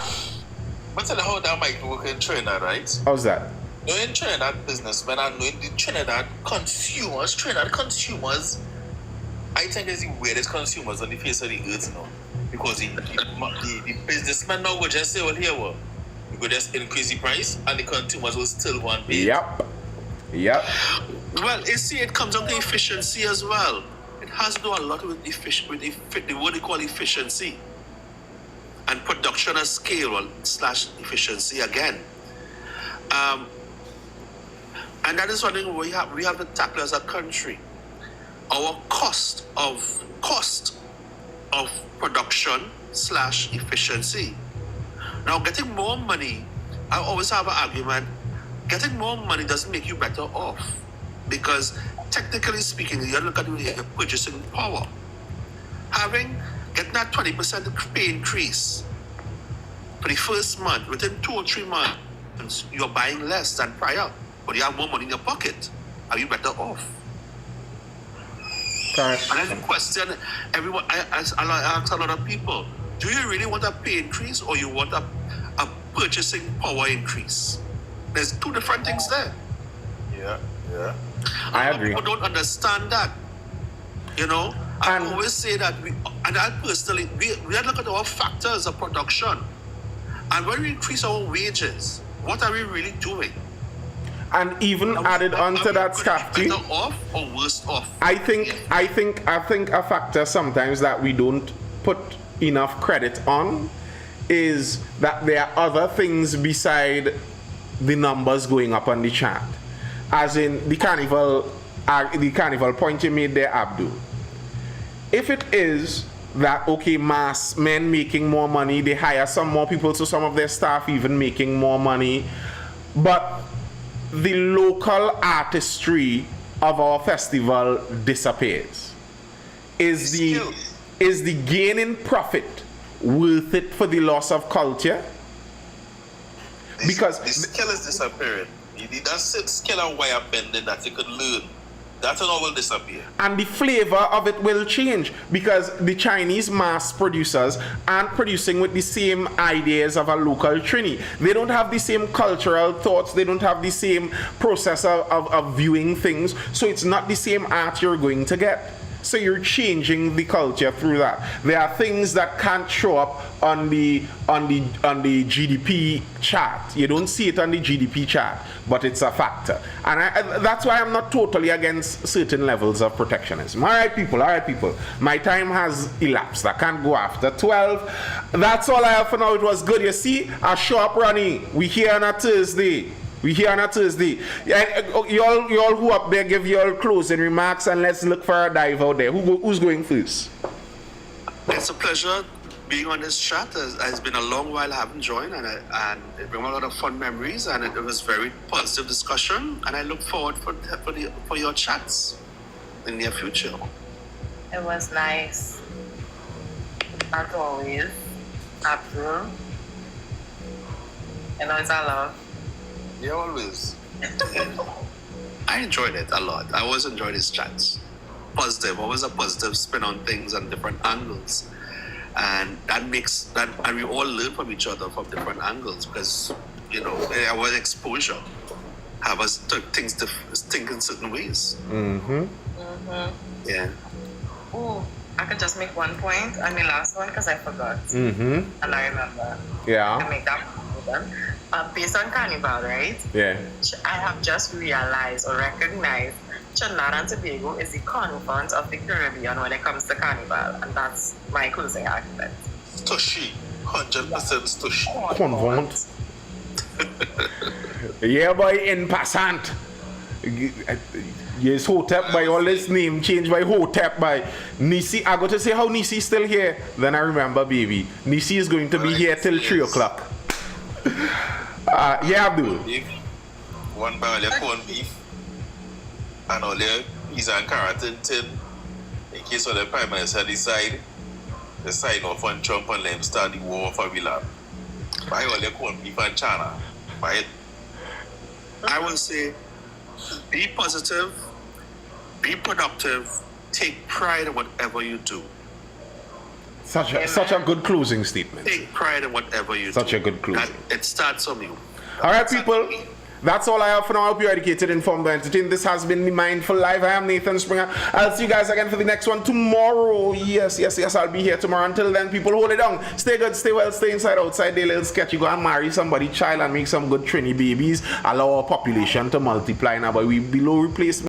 What's how that might work in Trinidad, right? How's that? Knowing Trinidad businessmen and knowing the Trinidad consumers, I think is the weirdest consumers on the face of the earth now. Because the businessmen now will just say, well, here, well, we could just increase the price and the consumers will still want pay. Yep. Well, you see, it comes down to efficiency as well. It has to do a lot with the what they call efficiency and production at scale / efficiency again. And that is one thing we have to tackle as a country. Our cost of production / efficiency. Now, getting more money, I always have an argument. Getting more money doesn't make you better off, because technically speaking, you look at your purchasing power. Getting that 20% pay increase for the first month, within 2 or 3 months, you're buying less than prior, but you have more money in your pocket. Are you better off? Correct. And that's the question everyone I ask a lot of people. Do you really want a pay increase or you want a purchasing power increase? There's two different things there. Yeah. I agree. People don't understand that. I always say that we have to look at our factors of production. And when we increase our wages, what are we really doing? And even added onto that, Scafty, better off or worse off? I think a factor sometimes that we don't put enough credit on is that there are other things beside the numbers going up on the chart. As in the carnival point you made there, Abdul. If it is that, okay, mass men making more money, they hire some more people, so some of their staff even making more money, but the local artistry of our festival disappears. Is the gain in profit worth it for the loss of culture? Because the skill is disappearing. You need that skill and wire bending that you could learn. That all will disappear. And the flavor of it will change because the Chinese mass producers aren't producing with the same ideas of a local Trini. They don't have the same cultural thoughts. They don't have the same process of viewing things. So it's not the same art you're going to get. So you're changing the culture through that. There are things that can't show up on the GDP chart. You don't see it on the GDP chart, but it's a factor. And that's why I'm not totally against certain levels of protectionism. All right, people. My time has elapsed. I can't go after 12. That's all I have for now. It was good. You see, a sharp running. We here on a Thursday. Y'all who up there, give your closing remarks and let's look for a dive out there. Who's going first? It's a pleasure being on this chat. It's been a long while I haven't joined, and it brought a lot of fun memories, and it was very positive discussion, and I look forward for your chats in the near future. It was nice. As always, Abdul. You know, it's a love. Yeah, always. I enjoyed it a lot. I always enjoyed his chats. Positive, always a positive spin on things and different angles. And that makes that, and we all learn from each other from different angles because, you know, our exposure have us to things to think in certain ways. Yeah. Oh, I could just make one point on the last one because I forgot. And I remember. Yeah. I make that one. Based on Carnival, right? Yeah. I have just realized or recognized Trinidad and Tobago is the confluence of the Caribbean when it comes to Carnival, and that's my closing argument. Tushy. 100% tushy. Convent. Yeah, boy, in passant. Yes, Hotep by all this name changed by Hotep by Nisi. I got to say how Nisi's still here. Then I remember, baby. Nisi is going to be here till 3 o'clock. Yeah, Abdul. One barrel of corned beef and all the peas and carrot and tin. In case of the Prime Minister decide the sign off on Trump and let him start the war for Villa. Buy all the corned beef and chana. Buy it. I will say, be positive, be productive, take pride in whatever you do. Such a good closing statement. Take pride in whatever you do. Such a good closing. It starts from you. All right, people. That's all I have for now. I hope you're educated, informed, and entertained. This has been the Mindful Live. I am Nathan Springer. I'll see you guys again for the next one tomorrow. Yes. I'll be here tomorrow. Until then, people, hold it down. Stay good, stay well, stay inside, outside. They little sketchy. Go and marry somebody, child, and make some good Trini babies. Allow our population to multiply now, but we below replacement.